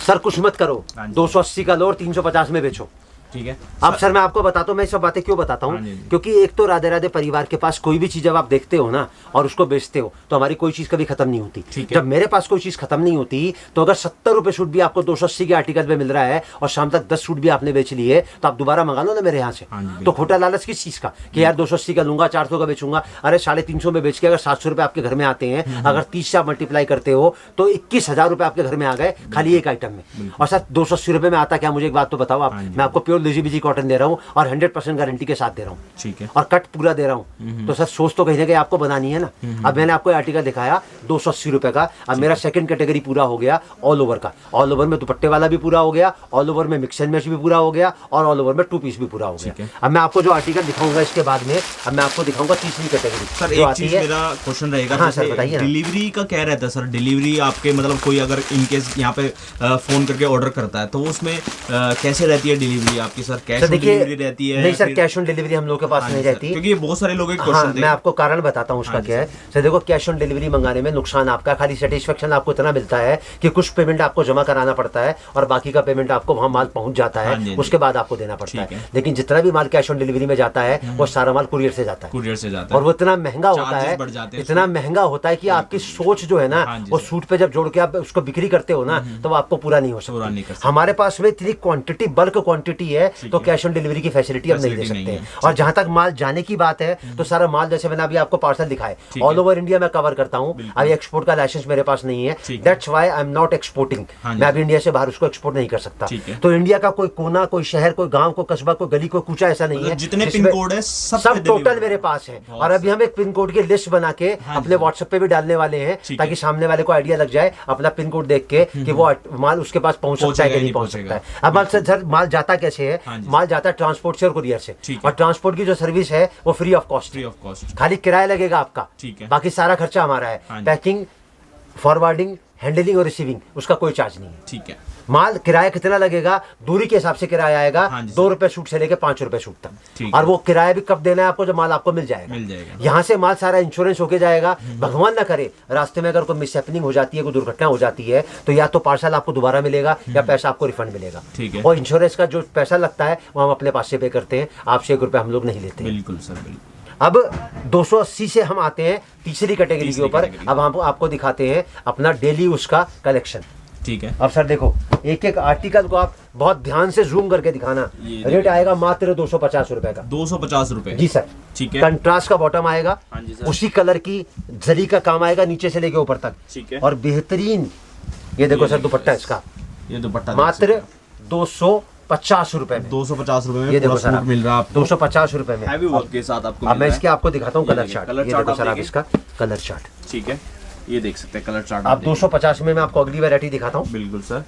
सर कुछ मत करो, 280 का लो और 350 में बेचो। ठीक है। अब सर मैं आपको बताता हूँ, मैं सब बातें क्यों बताता हूँ, क्योंकि एक तो राधे राधे परिवार के पास कोई भी चीज जब आप देखते हो ना और उसको बेचते हो तो हमारी कोई चीज कभी खत्म नहीं होती। जब मेरे पास कोई चीज खत्म नहीं होती तो अगर 70 रुपए सूट भी आपको 280 के आर्टिकल पे मिल रहा है और शाम तक 10 सूट भी आपने बेच लिए तो आप दोबारा मंगा लो ना मेरे यहाँ से। तो खोटा लालच किस चीज का कि यार 280 का लूंगा 400 का बेचूंगा। अरे 350 में बेच के अगर 700 रुपए आपके घर में आते हैं, अगर 30 से आप मल्टीप्लाई करते हो तो 21,000 रुपए आपके घर में आ गए खाली एक आइटम में। और सर 280 रुपए में आता क्या, मुझे एक बात तो बताओ आप, मैं आपको प्योर लेजीबीजी कॉटन दे रहा हूँ और 100% गारंटी के साथ दे रहा हूँ, ठीक है, और कट पूरा दे रहा हूँ। तो सर सोच तो कहीं ना कहीं आपको बनानी है ना। अब मैंने आपको आर्टिकल दिखाया 280 रुपए का, अब मेरा सेकंड कैटेगरी पूरा हो गया ऑल ओवर का। ऑल ओवर में दुपट्टे वाला भी पूरा हो गया, ऑल ओवर में मिक्स एंड मैच भी पूरा हो गया, और ऑल ओवर में 2 पीस भी पूरा हो गया। अब मैं आपको जो आर्टिकल दिखाऊंगा इसके बाद में, अब मैं आपको दिखाऊंगा तीसरी कैटेगरी। सर एक चीज मेरा क्वेश्चन रहेगा, हाँ सर बताइए ना। डिलीवरी का क्या रहता है सर? डिलीवरी आपके मतलब कोई अगर इनकेस यहाँ पे फोन करके ऑर्डर करता है तो उसमें कैसे रहती है डिलीवरी आपकी सर? कैश ऑन डिलीवरी रहती है? नहीं सर, कैश ऑन डिलीवरी हम लोग के पास नहीं रहती, क्योंकि बहुत सारे लोग हाँ, मैं आपको कारण बताता हूँ उसका क्या है। सर देखो, कैश ऑन डिलीवरी मंगाने में नुकसान आपका, खाली सेटिस्फेक्शन आपको इतना मिलता है कि कुछ पेमेंट आपको जमा कराना पड़ता है और बाकी का पेमेंट आपको वहाँ माल पहुंच जाता है, उसके बाद आपको देना पड़ता है। लेकिन जितना भी माल कैश ऑन डिलीवरी में जाता है वो सारा माल कुरियर से जाता है, कुरियर से जाता है, और वो इतना महंगा होता है, इतना महंगा होता है कि आपकी सोच जो है ना वो सूट पे जब जोड़ के आप उसको बिक्री करते हो ना तो वो आपको पूरा नहीं हो सकता। हमारे पास में इतनी क्वांटिटी, बल्क क्वांटिटी है, तो कैश ऑन डिलीवरी की फैसिलिटी हम नहीं दे सकते। और जहां तक माल जाने की बात है तो सारा माल, जैसे मैंने अभी आपको पार्सल दिखाए, ऑल ओवर इंडिया में कवर करता हूं। अभी एक्सपोर्ट का लाइसेंस मेरे पास नहीं है, that's why I am not exporting. मैं अभी इंडिया से बाहर उसको एक्सपोर्ट नहीं कर सकता। तो इंडिया का कोई कोना, कोई शहर, कोई गांव, कोई कस्बा, कोई गली, कोई कूचा ऐसा नहीं है। जितने पिन कोड है सब टोटल मेरे पास है, और अभी हम एक पिन कोड की लिस्ट बना के अपने व्हाट्सएप पे भी डालने वाले हैं, ताकि सामने वाले को आइडिया लग जाए अपना पिन कोड देख के कि वो माल उसके पास पहुंच सकता है कि नहीं पहुंच सकता है। अब सर माल जाता कैसे है? माल जाता है ट्रांसपोर्ट से और कुरियर से, और ट्रांसपोर्ट की जो सर्विस है वो फ्री ऑफ कॉस्ट, खाली किराया लगेगा आपका, बाकी सारा खर्चा हमारा है। पैकिंग, फॉरवर्डिंग, हैंडलिंग और रिसीविंग, उसका कोई चार्ज नहीं है। ठीक है। माल किराया कितना लगेगा? दूरी के हिसाब से किराया आएगा, 2 रुपए सूट से लेके 5 रुपए सूट तक, और वो किराया भी कब देना है आपको? जब माल आपको मिल जाएगा। यहाँ से माल सारा इंश्योरेंस होके जाएगा। भगवान ना करे रास्ते में अगर कोई मिसहैपनिंग हो जाती है, कोई दुर्घटना हो जाती है, तो या तो पार्सल आपको दोबारा मिलेगा या पैसा आपको रिफंड मिलेगा। और इंश्योरेंस का जो पैसा लगता है वो हम अपने पास से पे करते हैं, आपसे 1 रुपया हम लोग नहीं लेते। बिल्कुल सर, बिल्कुल। अब 280 से हम आते हैं तीसरी कैटेगरी के ऊपर। अब हम आपको दिखाते हैं अपना डेली उसका कलेक्शन। ठीक है। अब सर देखो, एक एक आर्टिकल को आप बहुत ध्यान से जूम करके दिखाना। रेट आएगा मात्र 250 रुपए का। 250 रुपए? जी सर। ठीक है। कंट्रास्ट का बॉटम आएगा, उसी कलर की जरी का काम आएगा नीचे से लेके ऊपर तक। ठीक है। और बेहतरीन, ये देखो सर दुपट्टा इसका, ये दुपट्टा मात्र 250 रुपए में। 250 रुपए में ये देखो सर मिल रहा है आपको 250 रुपए में, हैवी वर्क के साथ आपको। अब मैं इसके आपको दिखाता हूँ कलर चार्ट। ये देखो सर आप इसका कलर चार्ट। ठीक है, ये देख सकते हैं कलर चार्ट। आप 250 में मैं आपको अगली वैरायटी दिखाता हूँ। बिल्कुल सर,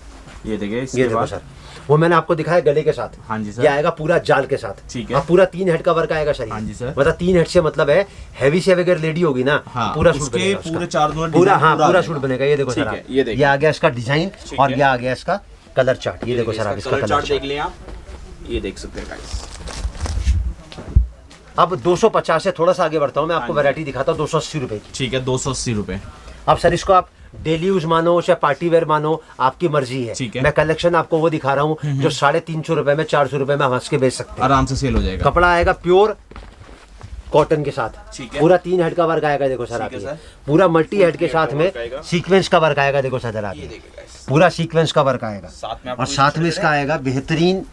ये देखिए। ये देखो सर, वो मैंने आपको दिखाया गले के साथ। हाँ जी सर। ये आएगा पूरा जाल के साथ। ठीक है। अब पूरा 3 हेड का वर्क आएगा शरीर। हाँ जी सर। मतलब 3 हेड से मतलब है हैवी से अगर लेडी होगी ना, पूरा सूट बनेगा, पूरे 4 पूरा सूट बनेगा। ये देखो सर, ये आ गया इसका डिजाइन, और ये आ गया इसका कलर चार्ट। ये देखो सर आप इसका कलर चार्ट देख लें आप, ये देख सकते हैं गाइस। अब 250 से थोड़ा सा आगे बढ़ता हूँ, मैं आपको वैरायटी दिखाता हूँ 280 रुपए की। ठीक है, 280 रुपए। अब सर इसको आप डेली यूज मानो चाहे पार्टी वेयर मानो, आपकी मर्जी है। मैं कलेक्शन आपको वो दिखा रहा हूँ जो 350 रुपए में, 400 रुपए में हंस के बेच सकते हैं, आराम से सेल हो जाएगा। कपड़ा आएगा प्योर कॉटन के साथ, पूरा 3 हेड का वर्क आएगा। देखो सर आप, पूरा मल्टी हेड के साथ में सीक्वेंस का वर्क आएगा। देखो सर आप, पूरा सीक्वेंस का वर्क आएगा, और साथ में इसका आएगा बेहतरीन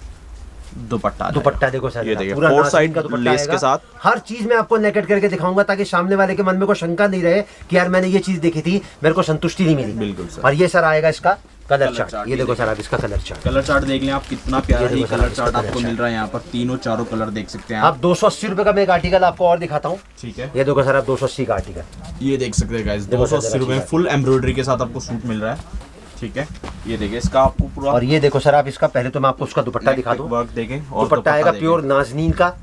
दुपट्टा। देखो सर, ये देखिए, पूरा 4 साइड का दुपट्टा लेस के साथ। हर चीज मैं आपको नेकेट करके दिखाऊंगा ताकि सामने वाले के मन में कोई शंका नहीं रहे कि यार मैंने ये चीज देखी थी, मेरे को संतुष्टि नहीं मिली। बिल्कुल सर। और ये सर आएगा इसका कलर चार्ट। ये देखो सर आप इसका कलर चार्ट। कलर चार्ट देख लें आप, कितना प्यारा ही कलर चार्ट आपको मिल रहा है यहाँ पर। तीनों चारों कलर देख सकते हैं आप। 280 रुपए का मैं एक आर्टिकल आपको और दिखाता हूँ। ठीक है। ये देखो सर आप 280 का आर्टिकल, ये देख सकते हैं गाइस, 280 रुपए में फुल एम्ब्रॉयडरी के साथ आपको सूट मिल रहा है। ठीक है, ये देखिए इसका आपको पूरा। और ये देखो सर आप इसका, पहले तो मैं आपको उसका दुपट्टा दिखा दूं। वर्क देखें, और दुपट्टा आएगा प्योर नाज़नीन का।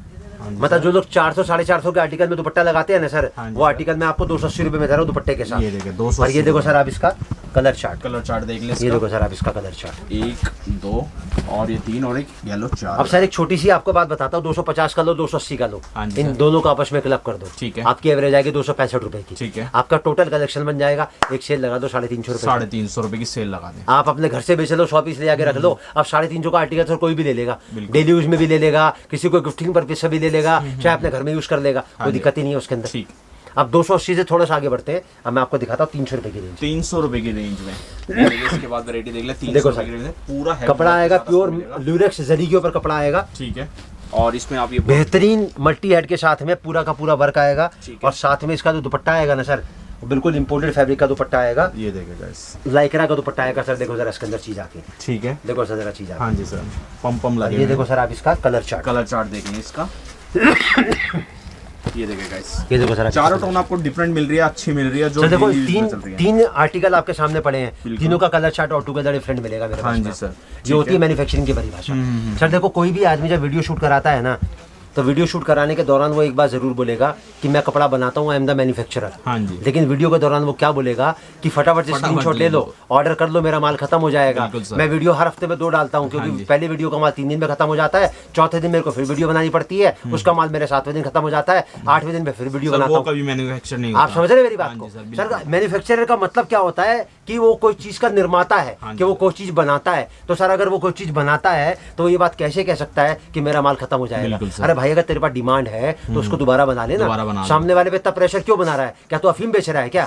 मतलब जो लोग 400 450 के आर्टिकल में दुपट्टा लगाते हैं ना सर, वो आर्टिकल मैं आपको 280 रुपए में दे रहा हूँ दुपट्टे के साथ। ये देखिए 200। और ये देखो सर आप इसका कलर चार्ट। कलर चार्ट देख लें। ये देखो सर आप इसका कलर चार्ट, 1 2 और ये 3 और एक येलो 4। अब सर एक छोटी सी आपको बात बताता हूँ, 250 का लो, 280 का लो, इन दोनों का आपस में क्लब कर दो। ठीक है। आपकी एवरेज आएगी 265 रुपए की। ठीक है। आपका टोटल कलेक्शन बन जाएगा, एक सेल लगा दो 350 रुपए। 350 रुपए की सेल लगा दें। आप अपने घर से बेच लो, 100 पीस ले आके रख लो। अब 350 का आर्टिकल सर कोई भी ले लेगा, डेली यूज में भी ले लेगा, किसी को गिफ्टिंग पर्पज से भी ले लेगा, चाहे अपने घर में यूज कर लेगा, कोई दिक्कत ही नहीं है उसके अंदर। ठीक। अब 280 से थोड़ा सा आगे बढ़ते हैं। अब मैं आपको दिखाता हूँ 300 रुपए की रेंज। 300 रुपए की रेंज में। इसके बाद वैरायटी देख ले। 300 रुपए की रेंज में पूरा कपड़ा आएगा प्योर ल्यूरेक्स जरी के ऊपर कपड़ा आएगा। ठीक है। और इसमें आप ये बेहतरीन मल्टी हेड के साथ में पूरा का पूरा वर्क आएगा, और साथ में इसका जो दुपट्टा आएगा ना सर, बिल्कुल इम्पोर्टेड फैब्रिक का दुपट्टा आएगा। ये देखिए गाइस, लाइक्रा का दुपट्टा आएगा सर। देखो जरा इसके अंदर चीज आती है, ठीक है, देखो सर जरा चीज आती है। हाँ जी सर, पम लगे। ये देखो सर आप इसका कलर चार्ट देखेंगे इसका। ये देखिए गाइस, ये देखो सर चारों टोन आपको डिफरेंट मिल रही है, अच्छी मिल रही है। जो सर देखो daily use में चल रही है। तीन आर्टिकल आपके सामने पड़े हैं, तीनों का कलर चार्ट और टुगेदर डिफरेंट मिलेगा मेरे पास। हाँ जी सर, ये होती है मैन्युफैक्चरिंग की परिभाषा। सर देखो कोई भी आदमी जब वीडियो शूट कराता है ना, तो वीडियो शूट कराने के दौरान वो एक बार जरूर बोलेगा कि मैं कपड़ा बनाता हूँ, आई एम द मैन्युफैक्चरर। हाँ जी। लेकिन वीडियो के दौरान वो क्या बोलेगा कि फटाफट से स्क्रीनशॉट ले लो, ऑर्डर कर लो, मेरा माल खत्म हो जाएगा। मैं वीडियो हर हफ्ते में 2 डालता हूँ, क्योंकि पहले वीडियो का माल 3 दिन में खत्म हो जाता है, चौथे दिन मेरे को फिर वीडियो बनानी पड़ती है, उसका माल मेरे 7वें दिन खत्म हो जाता है, 8वें दिन में फिर वीडियो बनाता हूँ। कभी मैन्युफैक्चर नहीं, आप समझ रहे मेरी बात को? सर मैन्युफैक्चरर का मतलब क्या होता है कि वो कोई चीज का निर्माता है, कि वो कोई चीज बनाता है। तो सर अगर वो कोई चीज बनाता है तो ये बात कैसे कह सकता है कि मेरा माल खत्म हो जाएगा? अरे भाई अगर तेरे पास डिमांड है तो उसको दोबारा बना लेना। सामने वाले पे इतना प्रेशर क्यों बना रहा है? क्या तो अफीम बेच रहा है क्या?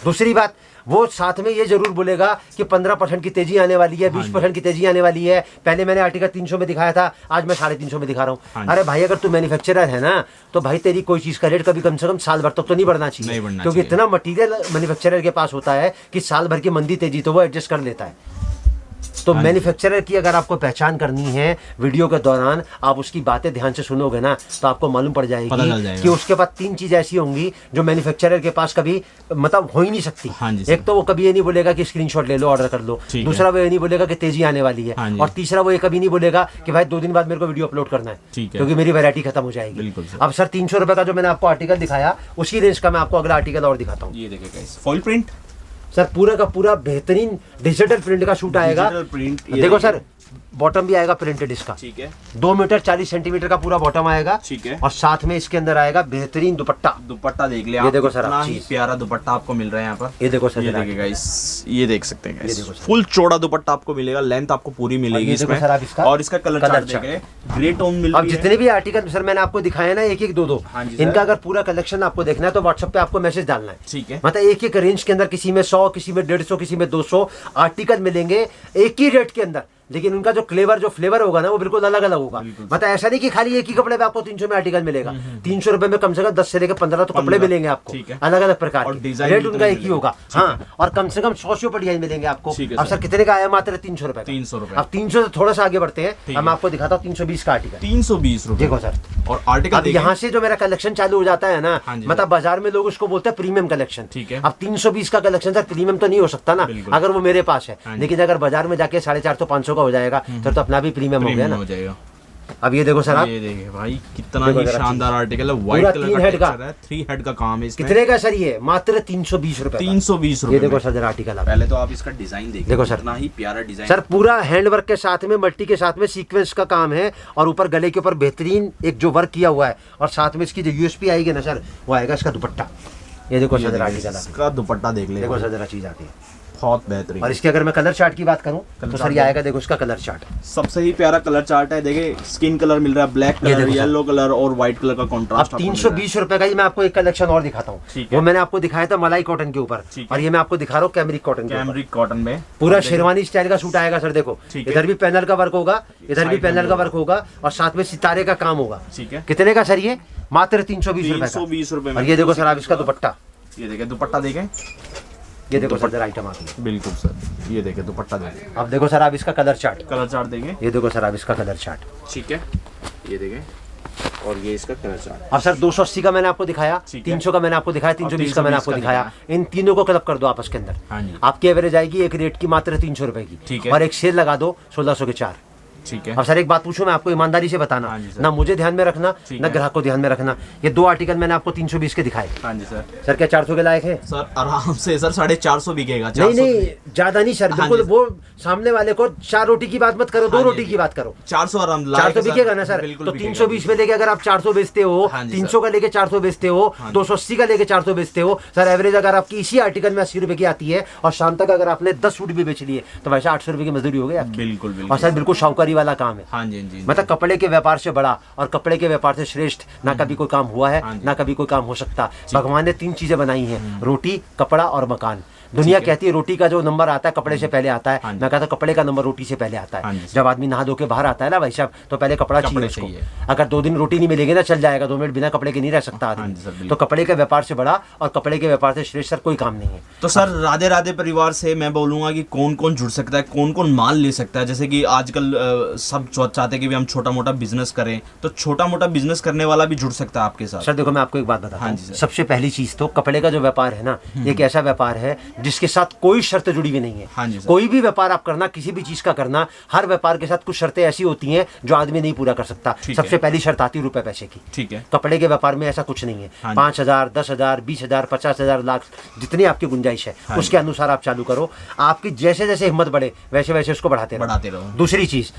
दूसरी बात, वो साथ में ये जरूर बोलेगा कि 15% की तेजी आने वाली है, 20% की तेजी आने वाली है। पहले मैंने आर्टिकल 300 में दिखाया था, आज मैं 350 में दिखा रहा हूँ। अरे भाई अगर तू मैन्युफैक्चरर है ना, तो भाई तेरी कोई चीज का रेट कभी कम से कम साल भर तक तो नहीं बढ़ना चाहिए, क्योंकि इतना मटेरियल मैन्युफैक्चरर के पास होता है कि साल भर की मंदी तेजी तो वो एडजस्ट कर लेता है। तो मैन्युफैक्चरर की अगर आपको पहचान करनी है वीडियो के दौरान, आप उसकी बातें ध्यान से सुनोगे ना, तो आपको मालूम पड़ जाएगी कि उसके पास 3 चीजें ऐसी होंगी जो मैन्युफैक्चरर के पास कभी मतलब हो ही नहीं सकती। एक तो वो कभी ये नहीं बोलेगा कि स्क्रीनशॉट ले लो, ऑर्डर कर लो। दूसरा वो ये नहीं बोलेगा कि तेजी आने वाली है। और तीसरा वो ये कभी नहीं बोलेगा कि भाई 2 दिन बाद मेरे को वीडियो अपलोड करना है, क्योंकि मेरी वैरायटी खत्म हो जाएगी। अब सर 300 रुपए का जो मैंने आपको आर्टिकल दिखाया, उसी रेंज का मैं आपको अगला आर्टिकल और दिखाता हूँ। ये देखिए फॉइल प्रिंट सर, पूरा का पूरा बेहतरीन डिजिटल प्रिंट का शूट आएगा। देखो सर, बॉटम भी आएगा प्रिंटेड इसका, ठीक है। 2 मीटर 40 सेंटीमीटर का पूरा बॉटम आएगा, ठीक है। और साथ में इसके अंदर आएगा बेहतरीन दुपट्टा। देख लिया, ये देखो सर, ही प्यारा दुपट्टा आपको मिल रहा है यहाँ पर। ये देखो सर, ये देखिए गाइस, ये देख सकते हैं गाइस, फुल चौड़ा दुपट्टा आपको मिलेगा, लेंथ आपको पूरी मिलेगी इसमें। और इसका कलर चार्ट देखिए, ग्रे टोन मिल रही है। अब जितने भी आर्टिकल सर मैंने आपको दिखाए ना, 1-1 2-2, इनका अगर पूरा कलेक्शन आपको देखना है तो व्हाट्सएप पे आपको मैसेज डालना है, ठीक है। मतलब एक रेंज के अंदर किसी में 100, किसी में 150, किसी में 200 आर्टिकल मिलेंगे एक ही रेट के अंदर, लेकिन उनका जो फ्लेवर होगा ना, वो बिल्कुल अलग अलग होगा। मतलब ऐसा नहीं कि खाली एक ही कपड़े पे आपको 300 में आर्टिकल मिलेगा। 300 रुपए में कम से कम 10 से लेकर 15 तो कपड़े मिलेंगे आपको, अलग अलग प्रकार के। रेट उनका एक ही होगा, हाँ। और कम से कम 100 पर डिजाइन मिलेंगे आपको। अब सर कितने का आया? मात्र 300 रुपए। 300 रुपए। अब 300 से थोड़ा सा आगे बढ़ते हैं, अब मैं आपको दिखाता हूँ 320 का आर्टिकल। 320 रुपए, देखो सर। और आर्टिकल अब यहाँ से जो मेरा कलेक्शन चालू हो जाता है ना, मतलब बाजार में लोग उसको बोलते हैं प्रीमियम कलेक्शन, ठीक है। अब 320 का कलेक्शन सर प्रीमियम तो नहीं हो सकता ना, अगर वो मेरे पास है। लेकिन अगर बाजार में जाके 450-500 का हो जाएगा, तो अपना भी प्रीमियम हो गया ना, हो जाएगा। अब ये देखो सर, आप ये देखिए भाई, कितना ही शानदार आर्टिकल है, व्हाइट कलर का टेक्सचर है, 3 हेड का काम है इसमें। कितने का सर? ये मात्र 320 रुपए। 320 रुपए। ये देखो सर जरा आर्टिकल, पहले तो आप इसका डिजाइन देखिए, देखो सर, कितना ही प्यारा डिजाइन सर। पूरा हैंडवर्क के साथ में, मल्टी के साथ में सीक्वेंस का काम है, और ऊपर गले के ऊपर बेहतरीन एक जो वर्क किया हुआ है, और साथ में इसकी जो यूएसपी आएगी ना सर, वो आएगा इसका दुपट्टा। ये देखो सर जरा आर्टिकल, इसका दुपट्टा देख ले, देखो सर जरा चीज आती है, बहुत बेहतरीन। और इसके अगर मैं कलर चार्ट की बात करूं तो सर ये आएगा, देखो इसका कलर चार्ट सबसे ही प्यारा कलर चार्ट है। देखिए स्किन कलर मिल रहा है, ब्लैक कलर, येलो कलर और व्हाइट कलर का कॉन्ट्रास्ट। अब 320 रुपए का ही मैं आपको एक कलेक्शन और दिखाता हूँ। वो मैंने आपको दिखाया था मलाई कॉटन के ऊपर, और ये मैं आपको दिखा रहा हूँ कैमरिक कॉटन। कैमरिक कॉटन में पूरा शेरवानी स्टाइल का सूट आएगा सर। देखो इधर भी पैनल का वर्क होगा, इधर भी पैनल का वर्क होगा, और साथ में सितारे का काम होगा, ठीक है। कितने का सर? ये मात्र 320 रुपए। 320 रुपए। और ये देखो सर आप इसका दुपट्टा, ये देखिए दुपट्टा देखें, ये देखो सर जरा आइटम आती है, बिल्कुल सर। ये देखिए दुपट्टा देखें। अब देखो सर आप इसका कलर चार्ट देंगे, ये देखो सर आप इसका कलर चार्ट, ठीक है। ये देखें, और ये इसका कलर चार्ट। अब सर 280 का मैंने आपको दिखाया, 300 का मैंने आपको दिखाया, 320 का मैंने आपको दिखाया। इन तीनों को क्लब कर दो आपस के अंदर, आपकी एवरेज आएगी एक रेट की मात्र 300 रुपए की, और एक सेल लगा दो 1600 के 4, ठीक है। अब सर एक बात पूछूं मैं आपको, ईमानदारी से बताना, ना मुझे ध्यान में रखना, ना ग्राहक को ध्यान में रखना। ये 2 आर्टिकल मैंने आपको 320 के दिखाए। हाँ जी सर। सर क्या 400 के लायक है? सर आराम से सर 450 बिकेगा। नहीं ज्यादा नहीं सर, बिल्कुल। वो सामने वाले को 4 रोटी की बात मत करो, 2 रोटी की बात करो। 400 आराम 400 बिकेगा ना सर? तो 320 में लेके अगर आप 400 बेचते हो, 300 का लेके 400 बेचते हो, 280 का लेके 400 बेचते हो, सर एवरेज अगर आपकी इसी आर्टिकल में 80 रुपए की आती है, और शाम तक अगर आपने 10 सूट भी बेच लिए, तो वैसे 800 रुपए की मजदूरी हो गई। बिल्कुल। और सर बिल्कुल शाहूकारी वाला काम है। मतलब कपड़े के व्यापार से बड़ा और कपड़े के व्यापार से श्रेष्ठ ना कभी कोई काम हुआ है, ना कभी कोई काम हो सकता। भगवान ने 3 चीजें बनाई हैं, रोटी, कपड़ा और मकान। दुनिया कहती है रोटी का जो नंबर आता है कपड़े से पहले आता है, मैं कहता हूँ कपड़े का नंबर रोटी से पहले आता है। जब आदमी नहा धो के बाहर आता है ना भाई साहब, तो पहले कपड़ा चाहिए उसको। अगर 2 दिन रोटी नहीं मिलेगी ना, चल जाएगा, 2 मिनट बिना कपड़े के नहीं रह सकता आदमी। तो कपड़े के व्यापार से बड़ा और कपड़े के व्यापार से श्रेष्ठ सर कोई काम नहीं है। तो सर राधे राधे परिवार से मैं बोलूंगा कि कौन कौन जुड़ सकता है, कौन कौन माल ले सकता है? जैसे कि आजकल सब चाहते हैं कि भी हम छोटा मोटा बिजनेस करें, तो छोटा मोटा बिजनेस करने वाला भी जुड़ सकता है आपके साथ। सर देखो मैं आपको एक बात बताता हूँ, सबसे पहली चीज तो कपड़े का जो व्यापार है ना, एक ऐसा व्यापार है जिसके साथ कोई शर्त जुड़ी हुई नहीं है। कोई भी व्यापार आप करना, किसी भी चीज का करना, हर व्यापार के साथ कुछ शर्तें ऐसी होती हैं जो आदमी नहीं पूरा कर सकता। सबसे पहली शर्त आती है रुपए पैसे की। ठीक है। कपड़े के व्यापार में ऐसा कुछ नहीं है। 5,000, 10,000, 20,000, 50,000, लाख, जितनी आपकी गुंजाइश है उसके अनुसार आप चालू करो। आपकी जैसे जैसे हिम्मत बढ़े वैसे वैसे उसको बढ़ाते रहो। दूसरी चीज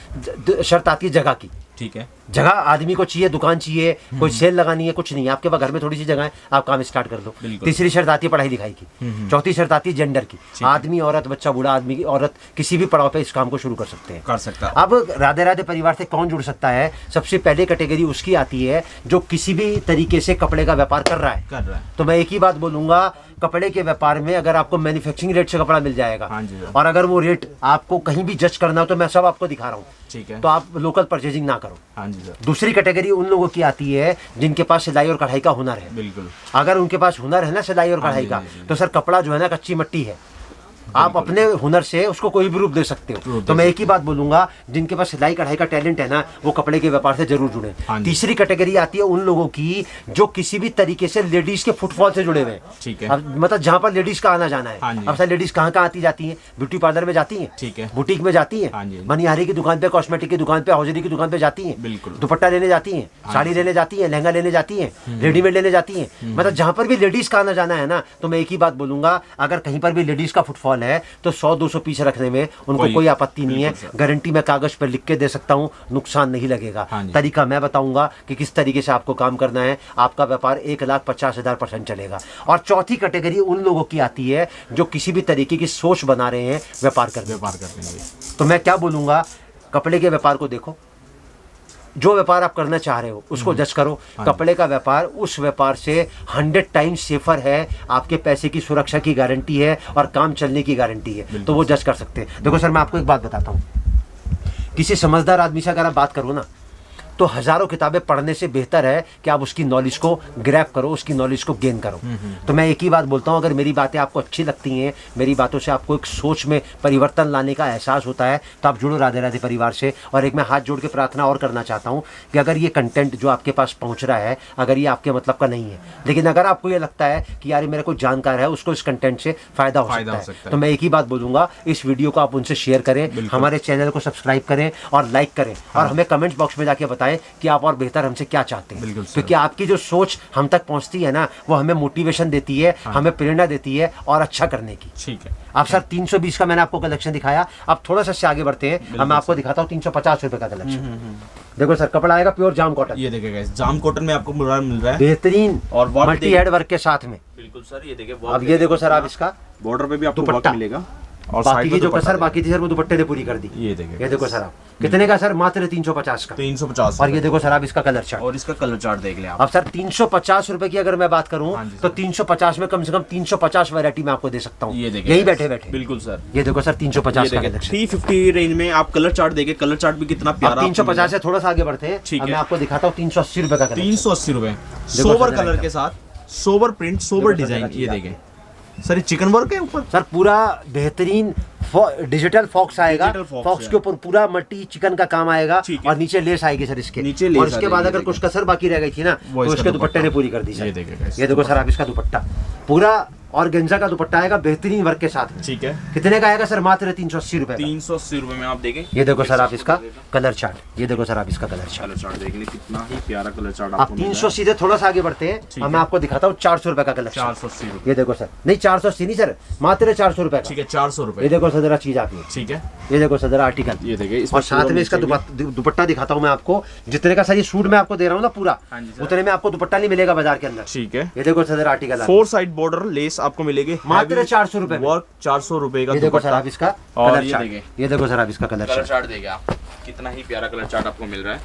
शर्त आती है जगह की। ठीक है। जगह आदमी को चाहिए, दुकान चाहिए, कोई सेल लगानी है, कुछ नहीं है आपके पास, घर में थोड़ी सी जगह है, आप काम स्टार्ट कर दो। तीसरी शर्त आती है पढ़ाई लिखाई की। चौथी शर्त आती है जेंडर की। आदमी औरत, बच्चा बूढ़ा, आदमी की औरत, किसी भी पड़ाव पे इस काम को शुरू कर सकते हैं, कर सकता है। अब राधे राधे परिवार से कौन जुड़ सकता है? सबसे पहले कैटेगरी उसकी आती है जो किसी भी तरीके से कपड़े का व्यापार कर रहा है। तो मैं एक ही बात बोलूंगा, कपड़े के व्यापार में अगर आपको मैन्युफैक्चरिंग रेट से कपड़ा मिल जाएगा, और अगर वो रेट आपको कहीं भी जज करना हो तो मैं सब आपको दिखा रहा हूँ, ठीक है, तो आप लोकल परचेजिंग ना करो। दूसरी कैटेगरी उन लोगों की आती है जिनके पास सिलाई और कढ़ाई का हुनर है। बिल्कुल। अगर उनके पास हुनर है ना सिलाई और कढ़ाई का, तो सर कपड़ा जो है ना कच्ची मिट्टी है, आप अपने हुनर से उसको कोई भी रूप दे सकते हो। तो मैं एक ही बात बोलूंगा, जिनके पास सिलाई कढ़ाई का टैलेंट है ना, वो कपड़े के व्यापार से जरूर जुड़े। तीसरी कैटेगरी आती है उन लोगों की जो किसी भी तरीके से लेडीज के फुटफॉल से जुड़े हुए हैं। ठीक है। अब मतलब जहाँ पर लेडीज का आना जाना है। अब सर लेडीज कहाँ कहाँ आती जाती है? ब्यूटी पार्लर में जाती है, ठीक है, बुटीक में जाती है, मनिहारी की दुकान पे, कॉस्मेटिक की दुकान पे, हौजरी की दुकान पे जाती है, बिल्कुल, दुपट्टा लेने जाती है, साड़ी लेने जाती है, लहंगा लेने जाती है, रेडीमेड लेने जाती है। मतलब जहाँ पर भी लेडीज का आना जाना है ना, तो मैं एक ही बात बोलूंगा, अगर कहीं पर भी लेडीज का फुटफॉल है तो 100-200 पीस रखने में उनको कोई आपत्ति नहीं है। गारंटी मैं कागज पर लिख के दे सकता हूँ, नुकसान नहीं लगेगा। तरीका मैं बताऊंगा कि किस तरीके से आपको काम करना है, आपका व्यापार 1,50,000% चलेगा। और चौथी कैटेगरी उन लोगों की आती है जो किसी भी तरीके की सोच बना रहे हैं व्यापार करने में। तो मैं क्या बोलूंगा, कपड़े के व्यापार को देखो, जो व्यापार आप करना चाह रहे हो उसको जज करो। कपड़े का व्यापार उस व्यापार से 100 टाइम्स सेफर है, आपके पैसे की सुरक्षा की गारंटी है और काम चलने की गारंटी है, तो वो जज कर सकते हैं। देखो सर मैं आपको एक बात बताता हूँ, किसी समझदार आदमी से अगर आप बात करो ना, तो हजारों किताबें पढ़ने से बेहतर है कि आप उसकी नॉलेज को ग्रैब करो, उसकी नॉलेज को गेन करो। तो मैं एक ही बात बोलता हूँ, अगर मेरी बातें आपको अच्छी लगती हैं, मेरी बातों से आपको एक सोच में परिवर्तन लाने का एहसास होता है, तो आप जुड़ो राधे राधे परिवार से। और एक मैं हाथ जोड़ के प्रार्थना और करना चाहता हूँ कि अगर ये कंटेंट जो आपके पास पहुँच रहा है, अगर ये आपके मतलब का नहीं है, लेकिन अगर आपको ये लगता है कि यार मेरा कोई जानकार है, उसको इस कंटेंट से फायदा हो सकता है, तो मैं एक ही बात बोलूँगा, इस वीडियो को आप उनसे शेयर करें, हमारे चैनल को सब्सक्राइब करें और लाइक करें, और हमें कमेंट बॉक्स में जाके बताएं कि आप और बेहतर हमसे क्या चाहते हैं। क्योंकि आपकी जो सोच हम तक पहुंचती है ना, वो हमें मोटिवेशन देती है, हमें प्रेरणा देती है और अच्छा करने की। ठीक है। आप सर 320 का मैंने आपको कलेक्शन दिखाया, अब थोड़ा सा से आगे बढ़ते हैं, अब मैं आपको दिखाता हूँ 350 रुपए का कलेक्शन। देखो सर कपड़ा आएगा प्योर जाम कॉटन। ये देखिए जाम कॉटन में आपको मिल रहा है बेहतरीन और मल्टी हेड वर्क के साथ में। बिल्कुल सर, ये देखिए। अब ये देखो सर, आप इसका बॉर्डर पे भी आपको वर्क मिलेगा, और बाकी की जो कसर बाकी थी सर वो दुपट्टे ने पूरी कर दी। ये देखिए, ये देखो सर आप कितने का सर? मात्र 350 का। 350। और ये देखो सर आप इसका कलर चार्ट, और इसका कलर चार्ट देख ले आप। अब सर 350 रुपए की अगर मैं बात करूं तो 350 में कम से कम 350 वैरायटी मैं आपको दे सकता हूं, ये देखिए यही बैठे बैठे। बिल्कुल सर, ये देखो सर 350 का कलेक्शन। 350 रेंज में आप कलर चार्ट देखिए, कलर चार्ट भी कितना प्यारा। 350 से थोड़ा सा आगे बढ़ते हैं, ठीक है, मैं आपको दिखाता हूँ 380 रुपए का कलेक्शन। 380 रुपए, सोबर कलर के साथ, सोबर प्रिंट, सोबर डिजाइन। ये देखें सर, ये चिकन वर्क है ऊपर सर, पूरा बेहतरीन डिजिटल फॉक्स आएगा, फॉक्स के ऊपर पूरा मट्टी चिकन का काम आएगा, और नीचे लेस आएगी सर इसके नीचे। और इसके बाद अगर कुछ कसर बाकी रह गई थी ना, तो उसके दुपट्टे ने पूरी कर दी सर। ये देखो सर आप इसका दुपट्टा पूरा ऑर्गेन्जा का दुपट्टा आएगा बेहतरीन वर्क के साथ। ठीक है। कितने का आएगा सर? मात्र 380 रुपए। 380 रुपए में आप देखें। ये देखो सर आप इसका कलर चार्ट, ये देखो सर आप इसका कलर चार्ट देख ले, कितना ही प्यारा कलर चार्ट। आप 380 से थोड़ा सा आगे बढ़ते हैं, और मैं आपको दिखाता हूँ 400 रुपए का कलर। 480 रुपए। ये देखो सर, नहीं 480 नहीं सर, मात्र 400 रुपए। ठीक है, 400 रुपए। ये देखो सर जरा चीज आती है। ठीक है। ये देखो सर जरा आर्टिकल, ये देखिए, और साथ में इसका दुपट्टा दिखाता हूँ मैं आपको। जितने का सर ये सूट मैं आपको दे रहा हूँ ना पूरा, उतने में आपको दुपट्टा नहीं मिलेगा बाजार के अंदर। ठीक है। ये देखो सर जरा आर्टिकल, 4 साइड बॉर्डर लेस आपको मिलेगी, मात्र 400 रुपए वर्क, 400 रुपए का। ये देखो सर आप इसका कलर चार्ट, ये देखो सर आप इसका कलर चार्ट देखिए आप, कितना ही प्यारा कलर चार्ट आपको मिल रहा है।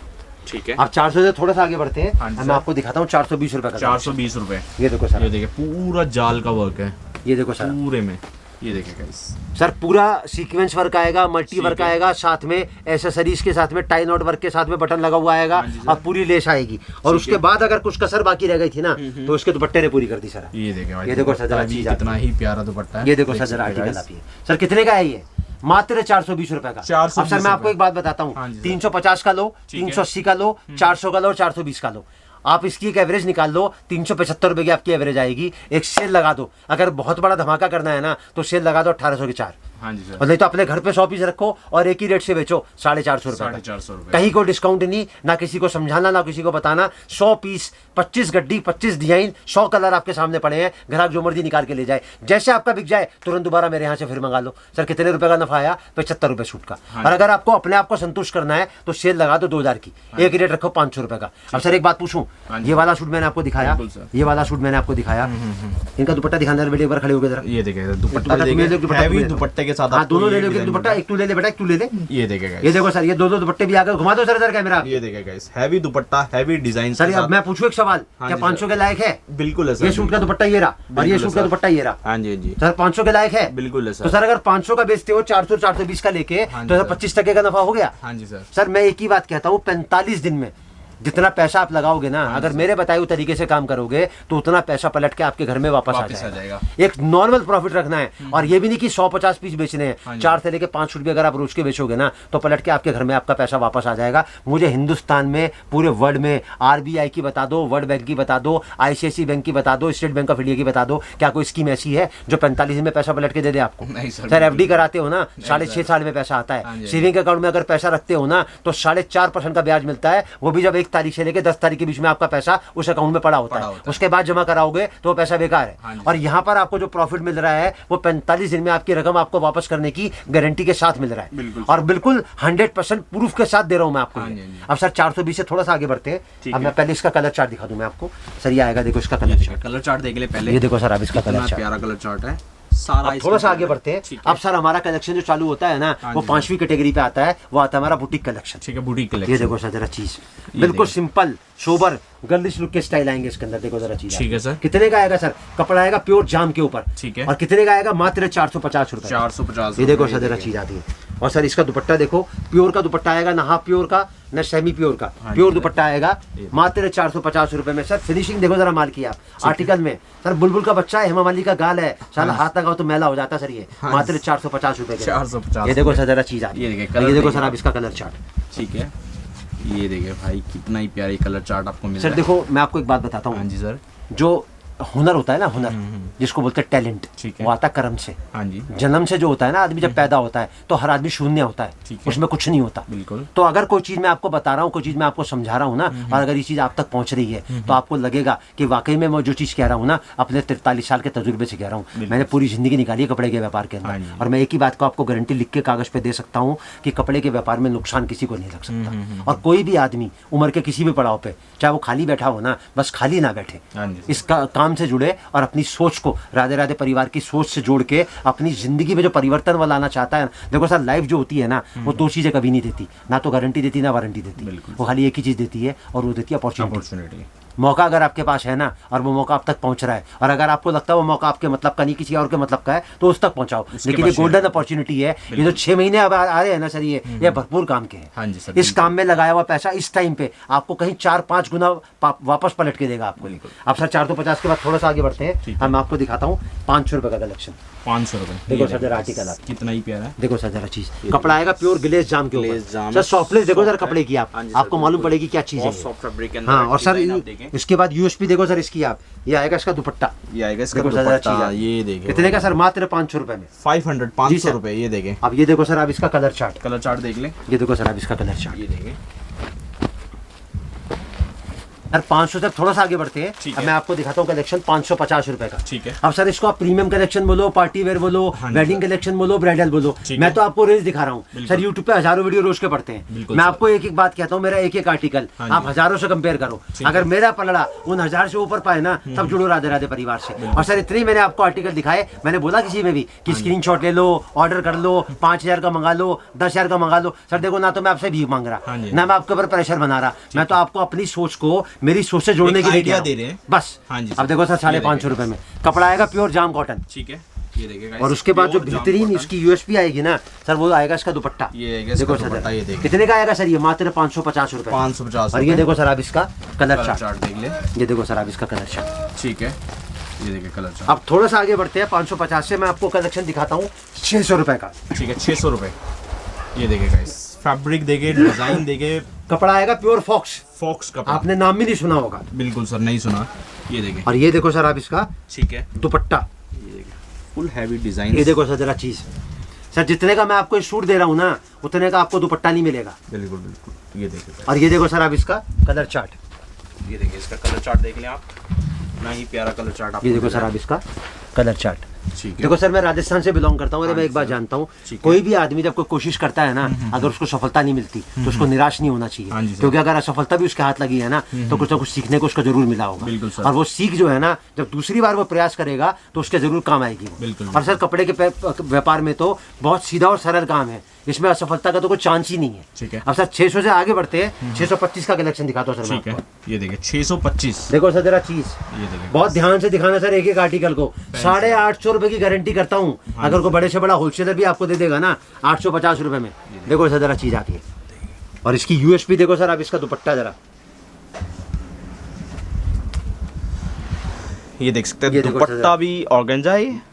ठीक है। आप 400 से थोड़ा सा आगे बढ़ते हैं, मैं आपको दिखाता हूँ 420 रुपए का। 420 रुपए। ये देखो सर, ये देखिए पूरा जाल का वर्क है, ये देखो सर पूरे में ये देखिए गाइस, सर पूरा सीक्वेंस वर्क आएगा, मल्टी वर्क आएगा, साथ में एसेसरीज के साथ में टाई नॉट वर्क के साथ में बटन लगा हुआ आएगा और पूरी लेस आएगी। और उसके बाद अगर कुछ कसर बाकी रह गई थी ना तो उसके दुपट्टे ने पूरी कर दी सर। ये देखिए भाई, ये देखो सर जरा चीज कितना ही प्यारा दुपट्टा है। ये देखो सर जरा आर्टिकल आप ये सर कितने का है ये? मात्र 420 रुपए का। 420 अब सर मैं आपको एक बात बताता हूँ, 350 का लो, 380 का लो, 400 का लो और 420 का लो। आप इसकी एक एवरेज निकाल लो, 375 रुपए की आपकी एवरेज आएगी। एक सेल लगा दो, अगर बहुत बड़ा धमाका करना है ना तो सेल लगा दो 1800 के 4। हाँ जी सर। और नहीं तो अपने घर पे 100 पीस रखो और एक ही रेट से बेचो 450 रुपए। 450 रुपए, कहीं कोई डिस्काउंट नहीं, ना किसी को समझाना ना किसी को बताना। 100 पीस, 25 गड्डी, 25 डिजाइन, 100 कलर आपके सामने पड़े हैं। ग्राहक जो मर्जी निकाल के ले जाए, जैसे आपका बिक जाए तुरंत दोबारा मेरे यहाँ से फिर मंगा लो। सर कितने रुपए का नफा आया? 75 रुपए सूट का। और अगर आपको अपने आप को संतुष्ट करना है तो सेल लगा दो 2000 की, एक रेट रखो 500 रुपए का। अब सर एक बात पूछूं, ये वाला सूट मैंने आपको दिखाया, ये वाला सूट मैंने आपको दिखाया, इनका दुपट्टा दिखाना बेटे एक बार खड़े हो गए जरा। ये देखिए दुपट्टा, हैवी दुपट्टे के साथ। हाँ दोनों ले लो, दुपट्टा एक तू ले ले बेटा, एक तू ले ले। ये देखिए, ये देखो सर, ये दो दुपट्टे भी आगे घुमा दो सर इधर कैमरा। ये देखिए गाइस, हैवी दुपट्टा, हैवी डिजाइन। सर अब मैं पूछूं एक सवाल, क्या 500 के लायक है? बिल्कुल है सर। ये सूट का दुपट्टा ये रहा और ये सूट का दुपट्टा ये रहा। हाँ जी जी सर 500 के लायक है? बिल्कुल है सर। तो सर अगर 500 का बेचते हो 400 420 का लेके तो सर 25% का नफा हो गया। हाँ जी सर। सर मैं एक ही बात कहता हूँ, 45 दिन में जितना पैसा आप लगाओगे ना, अगर मेरे बताए हुए तरीके से काम करोगे तो उतना पैसा पलट के आपके घर में वापस आ जाएगा। एक नॉर्मल प्रॉफिट रखना है और ये भी नहीं कि 150 पीस बेचने हैं, 4 से लेके 5 सूट भी अगर आप रोज के बेचोगे ना तो पलट के आपके घर में आपका पैसा वापस आ जाएगा। मुझे हिंदुस्तान में पूरे वर्ल्ड में RBI की बता दो, वर्ल्ड बैंक की बता दो, ICICI बैंक की बता दो, स्टेट बैंक ऑफ इंडिया की बता दो, क्या कोई स्कीम ऐसी है जो 45 दिन में पैसा पलट के दे दे आपको? सर FD कराते हो ना 6.5 साल में पैसा आता है। सेविंग अकाउंट में अगर पैसा रखते हो ना तो 4.5% का ब्याज मिलता है, वो भी जब 1 तारीख से लेकर 10 तारीख के बीच में आपका पैसा उस अकाउंट में पड़ा होता है। उसके बाद जमा कराओगे तो वो पैसा बेकार है। और यहाँ पर आपको जो प्रॉफिट मिल रहा है वो 45 दिन में आपकी रकम आपको वापस करने की गारंटी के साथ मिल रहा है और बिल्कुल 100% प्रूफ के साथ दे रहा हूँ मैं आपको। अब सर 420 से थोड़ा सा आगे बढ़ते हैं। अब मैं पहले इसका कलर चार्ट दिखा दूं मैं आपको। सर ये आएगा, देखो इसका कलर चार्ट देख ले पहले। ये देखो सर अब इसका कलर चार्ट, प्यारा कलर चार्ट है सारा। थोड़ा सा आगे बढ़ते हैं। अब सर हमारा कलेक्शन जो चालू होता है ना वो 5वीं कैटेगरी पे आता है, वो आता है हमारा बुटीक कलेक्शन। ठीक है, बुटीक कलेक्शन। ये देखो सर जरा चीज बिल्कुल सिंपल सोबर गर्लिश लुक के स्टाइल आएंगे इसके अंदर। देखो जरा चीज। ठीक है सर। कितने का आएगा सर? कपड़ा आएगा प्योर जाम के ऊपर। ठीक है। और कितने का आएगा? मात्र 450 रुपए। 450। ये देखो सर जरा चीज आती है। और सर इसका दुपट्टा देखो, प्योर का दुपट्टा आएगा, ना हाफ प्योर का ना सेमी प्योर का, प्योर दुपट्टा आएगा मात्र 450 रुपए में। सर फिनिशिंग देखो जरा माल की आप आर्टिकल में। सर बुलबुल का बच्चा है, हेमा मालिनी का गाल है, साला हाथ लगाओ तो मैला हो जाता सर। ये मात्र 450 रुपए के। 450। ये देखो सर जरा चीज आती है। ये देखो सर आप इसका कलर चार्ट। ठीक है, ये देखिए भाई कितना ही प्यारी कलर चार्ट आपको मिल रहा है। सर देखो मैं आपको एक बात बताता हूँ। हाँ जी सर। जो हुनर होता है ना, हुनर जिसको बोलते हैं टैलेंट, वो आता है कर्म से। हाँ जी। जन्म से जो होता है ना, आदमी जब पैदा होता है तो हर आदमी शून्य होता है, उसमें कुछ नहीं होता। बिल्कुल। तो अगर कोई चीज मैं आपको बता रहा हूँ, कोई चीज मैं आपको समझा रहा हूँ ना, और अगर ये चीज आप तक पहुंच रही है तो आपको लगेगा कि वाकई में मैं जो चीज कह रहा हूँ ना अपने 43 साल के तजुर्बे से कह रहा हूँ। मैंने पूरी जिंदगी निकाली है कपड़े के व्यापार के अंदर, और मैं एक ही बात को आपको गारंटी लिख के कागज पे दे सकता हूँ कि कपड़े के व्यापार में नुकसान किसी को नहीं लग सकता। और कोई भी आदमी उम्र के किसी भी पड़ाव पे, चाहे वो खाली बैठा हो ना, बस खाली ना बैठे, इस काम से जुड़े और अपनी सोच को राधे राधे परिवार की सोच से जोड़ के अपनी जिंदगी में जो परिवर्तन वो लाना चाहता है। देखो सर लाइफ जो होती है ना वो 2 चीजें कभी नहीं देती, ना तो गारंटी देती ना वारंटी देती। वो खाली एक ही चीज देती है और वो देती है अपॉर्चुनिटी। मौका अगर आपके पास है ना और वो मौका आप तक पहुंच रहा है, और अगर आपको लगता है वो मौका आपके मतलब का नहीं किसी और के मतलब का है तो उस तक पहुंचाओ। लेकिन ये गोल्डन अपॉर्चुनिटी है, ये जो 6 महीने अब आ रहे हैं ना सर, ये भरपूर काम के हैं। हाँ जी सर। इस काम में लगाया हुआ पैसा इस टाइम पे आपको कहीं 4-5 गुना वापस पलट के देगा आपको। अब सर 450 के बाद थोड़ा सा आगे बढ़ते हैं। हम आपको दिखाता हूँ 500 रुपए का कलेक्शन। 500 रुपए। देखो सर जरा आर्टिकल कितना ही प्यारा है। देखो सर जरा चीज, कपड़ा आएगा प्योर ग्लेज जाम के ऊपर। सर सॉफ्टनेस देखो सर कपड़े की, आपको मालूम पड़ेगी क्या चीज है। हाँ, और सर इसके बाद यूएसपी देखो सर इसकी आप, ये आएगा इसका दुपट्टा, ये आएगा इसका दुपट्टा। ये देखिए कितने का सर? मात्र 500 रुपए में। 500 रुपए। ये देखें। अब ये देखो सर आप इसका कलर चार्ट देख लें। ये देखो सर आप इसका कलर चार्ट, ये देखें। सर 500 तक थोड़ा सा आगे बढ़ते हैं। अब मैं आपको दिखाता हूँ कलेक्शन 550 रुपए का। ठीक है। अब सर इसको आप प्रीमियम कलेक्शन बोलो, पार्टी वेयर बोलो, वेडिंग कलेक्शन बोलो, ब्राइडल बोलो, मैं तो आपको रेंज दिखा रहा हूँ। सर यूट्यूब पे हजारों वीडियो रोज के पड़ते हैं। मैं आपको एक एक बात कहता हूँ, मेरा एक एक आर्टिकल आप हजारों से कंपेयर करो। अगर मेरा पलड़ा उन 1000 से ऊपर पाए ना तब जुड़ो राधे राधे परिवार से। और सर इतने मैंने आपको आर्टिकल दिखाए, मैंने बोला किसी में भी कि स्क्रीनशॉट ले लो, ऑर्डर कर लो, 5000 का मंगा लो, 10,000 का मंगा लो। सर देखो ना तो मैं आपसे भीख मांग रहा, ना मैं आपके ऊपर प्रेशर बना रहा, मैं तो आपको अपनी सोच को मेरी सोच से जोड़ने की आइडिया दे रहे हैं बस। हाँ जी। अब देखो सर 550 रुपए में कपड़ा आएगा प्योर जाम कॉटन। ठीक है। ये देखिए और उसके बाद जो बेहतरीन इसकी यूएसपी आएगी ना सर, वो आएगा इसका दुपट्टा। ये देखो सर, ये कितने का आएगा सर? ये मात्र 550 रुपए। 550। और ये देखो सर आप इसका कलर चार्ट देख ले। ये देखो सर आप इसका कलर चार्ट। ठीक है, ये देखिए कलर चार्ट। अब थोड़ा सा आगे बढ़ते हैं, 550 से मैं आपको कलेक्शन दिखाता हूँ 600 रुपए का। ठीक है, 600 रुपए। ये देखिए गाइस, फैब्रिक देखे, डिजाइन देखे, कपड़ा आएगा प्योर फॉक्स। फॉक्स कपड़ा, आपने नाम भी नहीं सुना होगा। बिल्कुल सर, नहीं सुना। ये देखिए, और ये देखो सर आप इसका ठीक है दुपट्टा, ये देखिए फुल हैवी डिजाइन। ये देखो सर जरा चीज सर, जितने का मैं आपको ये सूट दे रहा हूँ ना, उतने का आपको दुपट्टा नहीं मिलेगा। बिल्कुल बिल्कुल। ये देखिए, और ये देखो सर आप इसका कलर चार्ट। ये देखिए इसका कलर चार्ट देख लें आप, ना ही प्यारा कलर चार्ट आप। ये देखो सर आप इसका कलर चार्ट। ठीक है, देखो सर मैं राजस्थान से बिलोंग करता हूँ और मैं एक बात जानता हूँ, कोई भी आदमी जब कोई कोशिश करता है ना, अगर उसको सफलता नहीं मिलती तो उसको निराश नहीं होना चाहिए, क्योंकि अगर असफलता भी उसके हाथ लगी है ना, तो कुछ ना कुछ सीखने को उसको जरूर मिला होगा। और वो सीख जो है ना, जब दूसरी बार वो प्रयास करेगा तो उसके जरूर काम आएगी। और सर कपड़े के व्यापार में तो बहुत सीधा और सरल काम है, इसमें असफलता का तो कोई चांस ही नहीं है। ठीक है, अब सर 600 से आगे बढ़ते हैं, 625 का कलेक्शन दिखाता हूँ सर। ठीक है, ये देखिए 625। देखो सर जरा चीज, ये देखिए बहुत ध्यान से दिखाना सर, एक एक आर्टिकल को 850 रुपए की गारंटी करता हूँ। अगर कोई बड़े से बड़ा होलसेलर भी आपको दे देगा ना 850 रुपए में। देखो सर जरा चीज आती है, और इसकी यूएसपी देखो सर आप इसका दुपट्टा जरा, ये देख सकते हैं, दुपट्टा भी ऑर्गेन्जा है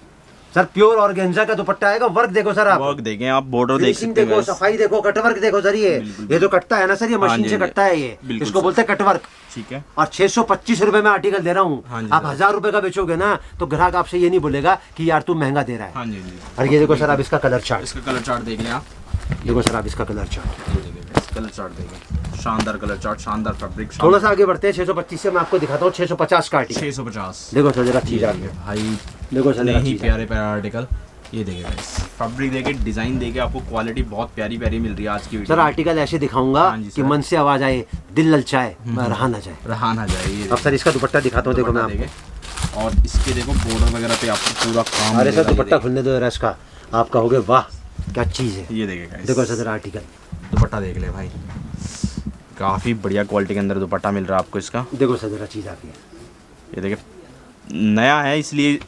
सर, प्योर ऑर्गेन्जा का दुपट्टा आएगा। वर्क देखो सर आप, वर्क देखें आप, बॉर्डर देख सकते हैं, देखो सफाई देखो, कटवर्क देखो सर। ये जो कटता है ना सर, ये मशीन से कटता है, ये इसको बोलते हैं कटवर्क। ठीक है, और 625 रुपए में आर्टिकल दे रहा हूँ। आप 1000 रुपए का बेचोगे ना तो ग्राहक आपसे ये नहीं बोलेगा कि यार तू महंगा दे रहा है। और ये देखो सर आप इसका कलर चार्ट, इसका कलर चार्ट देख लें आप। देखो सर आप इसका कलर चार्ट, ये देखिए कलर चार्ट देखें, शानदार कलर चार्ट, शानदार फैब्रिक। थोड़ा सा आगे बढ़ते हैं, 625 से मैं आपको दिखाता हूँ 650 का आर्टिकल। 650। देखो सर जरा चीज आ गई भाई, देखो सर जरा नहीं चीज प्यारे प्यारे आर्टिकल। ये देखिए गाइस, फैब्रिक देखे, डिजाइन देखे, आपको क्वालिटी बहुत प्यारी प्यारी मिल रही है आज की वीडियो सर। आर्टिकल ऐसे दिखाऊंगा कि मन से आवाज आए, दिल ललचाए, रहा ना जाए, रहा ना जाए। ये अब सर इसका दुपट्टा दिखाता हूँ, देखो मैं आपको। और इसके देखो बॉर्डर वगैरह पे आपको पूरा काम। अरे सर दुपट्टा खुलने दो जरा इसका, आप कहोगे वाह क्या चीज है। ये देखिए गाइस, देखो सर जरा आर्टिकल, दुपट्टा देख ले भाई, काफी बढ़िया क्वालिटी के अंदर दुपट्टा मिल रहा है आपको इसका। देखो सर जरा चीज आती है, ये देखिए नया है इसलिए।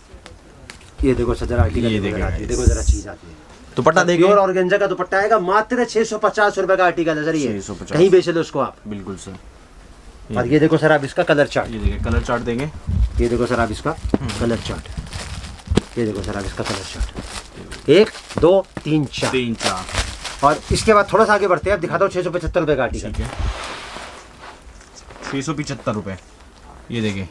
ये देखो सर जरा आर्टिकल, ये देखो जरा चीज आती है, दुपट्टा देखिए, प्योर ऑर्गेन्जा का दुपट्टा आएगा। मात्र 650 रुपए का आर्टिकल है सर, ये 650। कहीं बेच लो उसको आप। बिल्कुल सर। और ये देखो सर आप इसका कलर चार्ट, ये देखिए कलर चार्ट देंगे, ये देखो सर आप इसका कलर चार्ट, ये देखो सर आप इसका कलर चार्ट, 1 2 3 4 3 4। और इसके बाद थोड़ा सा आगे बढ़ते हैं, अब दिखाता हूँ 675 रुपए का आर्टिकल। ठीक है, 675 रुपए। ये देखिए,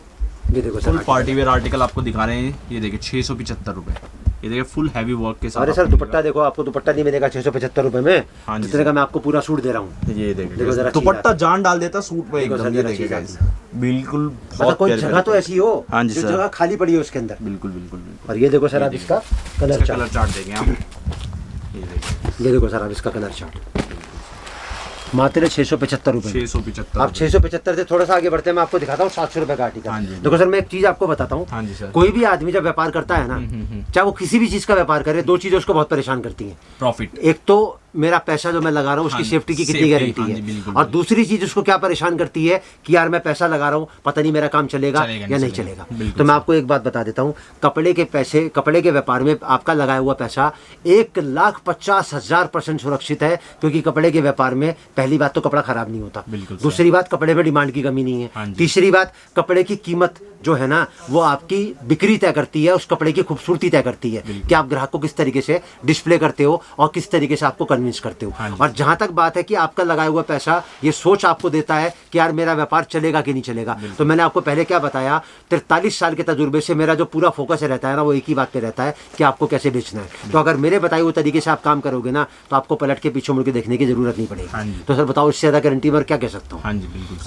ये देखो full sir party wear article आपको दिखा रहे हैं। ये देखिए 675 रुपए। ये देखिए फुल हैवी वर्क के साथ। अरे सर दुपट्टा देखो, आपको दुपट्टा नहीं मिलेगा 675 रुपए में, जितने का मैं आपको पूरा सूट दे रहा हूँ। ये देखिए दुपट्टा जान डाल देता सूट पे एकदम। ये देखिए गाइस, बिल्कुल बहुत कोई जगह तो ऐसी हो जो जगह खाली पड़ी हो उसके अंदर। बिल्कुल बिल्कुल। और ये देखो सर आप इसका कलर चार्ट देंगे आप। ये देखो सर आप इसका कलर चार्ट, मात्र 675 रुपए। 675। आप 675 से थोड़ा सा आगे बढ़ते हैं, मैं आपको दिखाता हूँ 700 रुपए का आर्टिकल। देखो सर मैं एक चीज आपको बताता हूँ, कोई भी आदमी जब व्यापार करता है ना, चाहे वो किसी भी चीज का व्यापार करे, दो चीजें उसको बहुत परेशान करती हैं। प्रॉफिट, एक तो मेरा पैसा जो मैं लगा रहा हूँ उसकी सेफ्टी की कितनी गारंटी है, और दूसरी चीज उसको क्या परेशान करती है कि यार मैं पैसा लगा रहा हूँ, पता नहीं मेरा काम चलेगा या नहीं चलेगा। तो मैं आपको एक बात बता देता हूँ, कपड़े के पैसे, कपड़े के व्यापार में आपका लगाया हुआ पैसा 1,50,000% सुरक्षित है, क्योंकि कपड़े के व्यापार में पहली बात तो कपड़ा खराब नहीं होता, दूसरी बात कपड़े में डिमांड की कमी नहीं है, तीसरी बात कपड़े की कीमत जो है ना वो आपकी बिक्री तय करती है, उस कपड़े की खूबसूरती तय करती है कि आप ग्राहक को किस तरीके से डिस्प्ले करते हो और किस तरीके से आपको कन्विंस करते हो। और जहां तक बात है कि आपका लगाया हुआ पैसा ये सोच आपको देता है कि यार मेरा व्यापार चलेगा कि नहीं चलेगा। तो मैंने आपको पहले क्या बताया, 43 साल के तजुर्बे से मेरा जो पूरा फोकस रहता है ना, वो एक ही बात पे रहता है कि आपको कैसे बेचना है। तो अगर मेरे बताए हुए तरीके से आप काम करोगे ना, तो आपको पलट के पीछे मुड़ के देखने की जरूरत नहीं पड़ेगी। तो सर बताओ, इससे ज्यादा गारंटी में क्या कह सकता हूँ।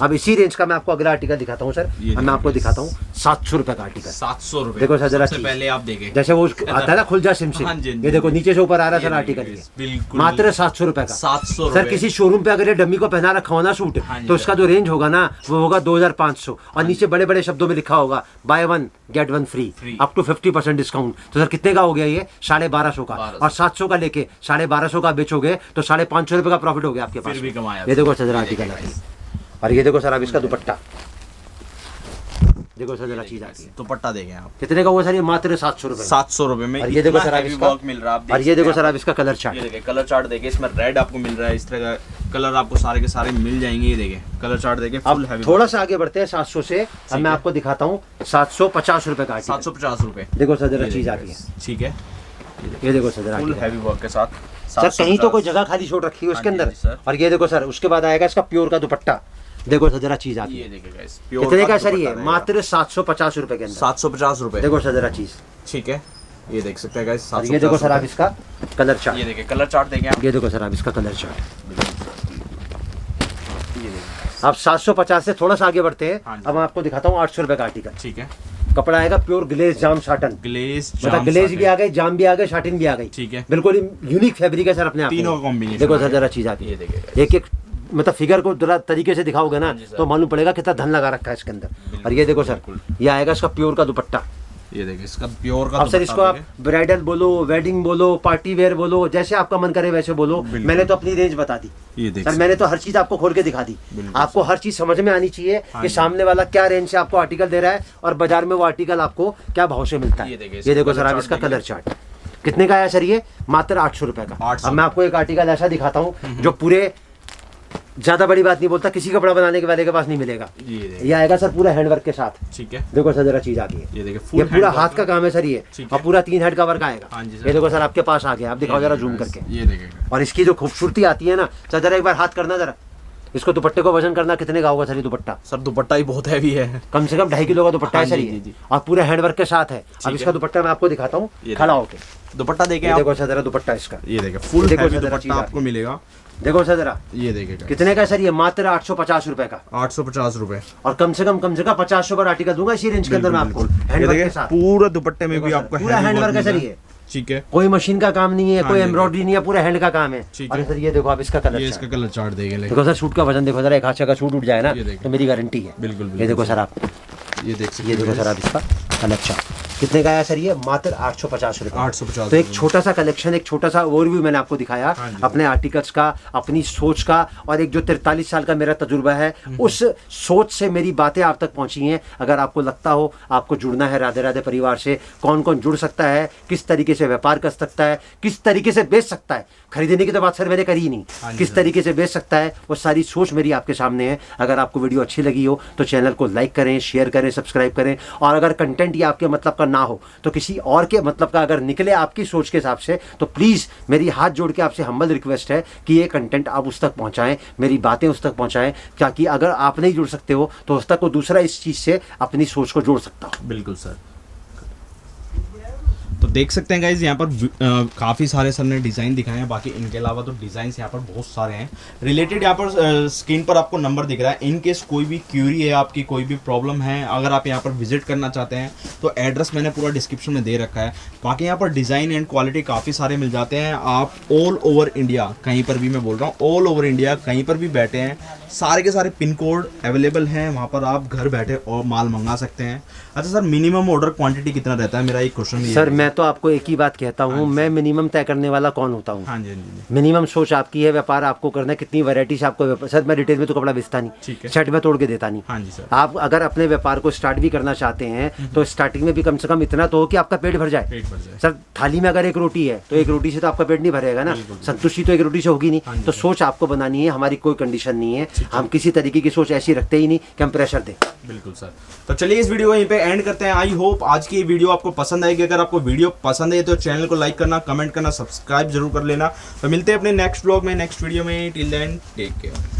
अब इसी रेंज का मैं आपको अगला आर्टिकल दिखाता हूँ सर, मैं आपको दिखाता हूँ 700 रुपए का आर्टिकल। 700 रुपए। देखो सर जरा पहले आप देखें, जैसे वो आता है ना खुल जा सिम से, ये देखो नीचे से ऊपर आ रहा है सर आर्टिकल, बिल्कुल मात्र 700 रुपए का। 700 सर किसी शोरूम पे अगर ये डमी को पहना रखा हो ना सूट, तो उसका जो रेंज होगा ना वो होगा 2500, और नीचे बड़े बड़े शब्दों में लिखा होगा buy 1 get 1 free, up to 50% discount. तो सर कितने का हो गया ये? 1250 का। और 700 का लेके 1250 का बेचोगे तो 550 रुपए का प्रॉफिट हो गया आपके पास। ये देखो सर आर्टिकल, और ये देखो सर आप इसका दुपट्टा, देखो सर जरा चीज आती है। दुपट्टा देखें आप, कितने का हुआ सर ये? मात्र 700 रुपए। 700 रुपए में। और ये देखो सर आप इसका वर्क मिल रहा है आप, और ये देखो सर आप इसका कलर चार्ट, ये देखिए कलर चार्ट देखिए, इसमें रेड आपको मिल रहा है, इस तरह का कलर आपको सारे के सारे मिल जाएंगे। ये देखिए कलर चार्ट देखिए, फुल हैवी। थोड़ा सा आगे बढ़ते हैं 700 से, अब मैं आपको दिखाता हूँ 750 रुपए का। 750 रुपए। देखो सर जरा चीज आती है, ठीक है, ये देखो सर जरा फुल हैवी वर्क के साथ। सर कहीं तो कोई जगह खाली छोड़ रखी है उसके अंदर। और ये देखो सर उसके बाद आएगा इसका प्योर का दुपट्टा। देखो सर जरा चीज आती है, ये देखिए गाइस, कितने का सर ये? मात्र 750 रुपए के अंदर। 750 रुपए। देखो सर जरा चीज, ठीक है, ये देख सकते हैं गाइस। ये देखो सर आप इसका कलर चार्ट, ये देखिए कलर चार्ट देंगे आप, ये देखो सर आप इसका कलर चार्ट। आप 750 से थोड़ा सा आगे बढ़ते हैं, अब मैं आपको दिखाता हूँ 800 रुपए का आर्टिकल। ठीक है, कपड़ा आएगा प्योर ग्लेज जाम शाटन, ग्लेज मतलब ग्लेज भी आ गई, जाम भी आ गई, शाटिन भी आ गई। ठीक है, बिल्कुल यूनिक फैब्रिक है सर अपने आप में। तीनों का कॉम्बिनेशन। देखो सर जरा चीज आती है, एक एक मतलब फिगर को जरा तरीके से दिखाओगे ना तो मालूम पड़ेगा कितना धन लगा रखा है इसके अंदर। और ये देखो सर ये आएगा इसका प्योर का दुपट्टा। ये देखिए इसका प्योर का अब सर इसको आप ब्राइडल बोलो, वेडिंग बोलो, पार्टी वेयर बोलो, जैसे आपका मन करे वैसे बोलो। मैंने तो अपनी रेंज बता दी ये सर, मैंने तो हर चीज आपको खोल के दिखा दी। आपको हर चीज समझ में आनी चाहिए कि सामने वाला क्या रेंज से आपको आर्टिकल दे रहा है और बाजार में वो आर्टिकल आपको क्या भाव से मिलता है। ये देखो सर आप इसका कलर चार्ट, कितने का आया सर ये? मात्र 800 रुपए का। अब मैं आपको एक आर्टिकल ऐसा दिखाता हूँ जो पूरे ज्यादा बड़ी बात नहीं बोलता, किसी कपड़ा बनाने के वाले के पास नहीं मिलेगा। ये आएगा सर पूरा हैंडवर्क के साथ। ठीक है, देखो सर जरा चीज आ गई है, ये देखिए ये पूरा हाथ का काम है सर ये, और पूरा 3 हेड का वर्क आएगा। ये देखो सर आपके पास आ गया, आप दिखाओ जरा जूम करके। ये देखिए, और इसकी जो खूबसूरती आती है ना सर, जरा एक बार हाथ करना जरा, इसको दुपट्टे को वजन करना कितने का होगा सर ये दुपट्टा? सर दुपट्टा ही बहुत हैवी है, कम से कम 2.5 किलो का दुपट्टा है सर ये, और पूरा हैंडवर्क के साथ है। अब इसका दुपट्टा मैं आपको दिखाता हूँ खड़ा होके। दुपट्टा देखें, देखो सर जरा दुपट्टा इसका, ये देखिए फुल हैवी दुपट्टा आपको मिलेगा। देखो सर जरा, ये देखिएगा कितने का सर ये? मात्र 850 रुपए का। 850 रुपए। और कम से कम 50 पर आर्टिकल दूंगा इसी रेंज के अंदर मैं आपको, हैंडवर्क के साथ। पूरा दुपट्टे में भी आपको पूरा हैंडवर्क है सर ये, ठीक है, कोई मशीन का काम नहीं है, कोई एम्ब्रॉयडरी नहीं है, पूरा हैंड का काम है। और सर ये देखो आप इसका कलर, ये इसका कलर चार्ट देखें। देखो सर सूट का वजन देखो जरा, एक हाथ से अगर सूट उठ जाए ना तो मेरी गारंटी है। बिल्कुल, ये देखो सर आप, ये देख सकते हैं। ये देखो सर आप इसका कलर चार्ट, कितने का आया सर ये? मात्र 850 रुपए। 850। तो एक छोटा सा कलेक्शन, एक छोटा सा ओवरव्यू मैंने आपको दिखाया अपने आर्टिकल्स का, अपनी सोच का, और एक जो 43 साल का मेरा तजुर्बा है उस सोच से मेरी बातें आप तक पहुंची हैं। अगर आपको लगता हो आपको जुड़ना है राधे राधे परिवार से, कौन कौन जुड़ सकता है, किस तरीके से व्यापार कर सकता है, किस तरीके से बेच सकता है, खरीदने की तो बात सर मैंने करी ही नहीं, किस तरीके से बेच सकता है, वो सारी सोच मेरी आपके सामने है। अगर आपको वीडियो अच्छी लगी हो तो चैनल को लाइक करें, शेयर करें, सब्सक्राइब करें। और अगर कंटेंट ये आपके मतलब का ना हो तो किसी और के मतलब का अगर निकले आपकी सोच के हिसाब से, तो प्लीज़ मेरी हाथ जोड़ के आपसे हम्बल रिक्वेस्ट है कि ये कंटेंट आप उस तक पहुंचाएं, मेरी बातें उस तक पहुंचाएं, ताकि अगर आप नहीं जुड़ सकते हो तो उस तक को दूसरा इस चीज़ से अपनी सोच को जोड़ सकता हो। बिल्कुल सर। तो देख सकते हैं गाइज यहाँ पर काफ़ी सारे सर ने डिज़ाइन दिखाए हैं, बाकी इनके अलावा तो डिज़ाइन यहाँ पर बहुत सारे हैं रिलेटेड। यहाँ पर स्क्रीन पर आपको नंबर दिख रहा है, इन केस कोई भी क्यूरी है, आपकी कोई भी प्रॉब्लम है, अगर आप यहाँ पर विजिट करना चाहते हैं तो एड्रेस मैंने पूरा डिस्क्रिप्शन में दे रखा है। बाकी यहाँ पर डिज़ाइन एंड क्वालिटी काफ़ी सारे मिल जाते हैं। आप ऑल ओवर इंडिया कहीं पर भी, मैं बोल रहा हूँ ऑल ओवर इंडिया कहीं पर भी बैठे हैं, सारे के सारे पिन कोड अवेलेबल हैं, वहाँ पर आप घर बैठे और माल मंगा सकते हैं। अच्छा सर, मिनिमम ऑर्डर क्वांटिटी कितना रहता है? मेरा एक क्वेश्चन सर मैं तो आपको एक ही बात कहता हूँ, मैं मिनिमम तय करने वाला कौन होता हूँ? हाँ जी, मिनिमम सोच आपकी है, व्यापार आपको करना है, कितनी वैरायटी से आपको। सर मैं रिटेल में तो कपड़ा बेचता नहीं, सेट में तोड़ के देता नहीं। हाँ जी सर। आप अगर अपने व्यापार को स्टार्ट भी करना चाहते हैं तो स्टार्टिंग में भी कम से कम इतना तो हो कि आपका पेट भर जाए। सर थाली में अगर एक रोटी है तो एक रोटी से तो आपका पेट नहीं भरेगा ना, संतुष्टि तो एक रोटी से होगी नहीं। तो सोच आपको बनानी है, हमारी कोई कंडीशन नहीं है, हम किसी तरीके की सोच ऐसी रखते ही नहीं कि हम प्रेशर दें। बिल्कुल सर। तो चलिए इस वीडियो को यहीं पे एंड करते हैं। आई होप आज की वीडियो आपको पसंद आएगी। अगर आपको वीडियो पसंद है तो चैनल को लाइक करना, कमेंट करना, सब्सक्राइब जरूर कर लेना। तो मिलते हैं अपने नेक्स्ट व्लॉग में, नेक्स्ट वीडियो में। Till then take care.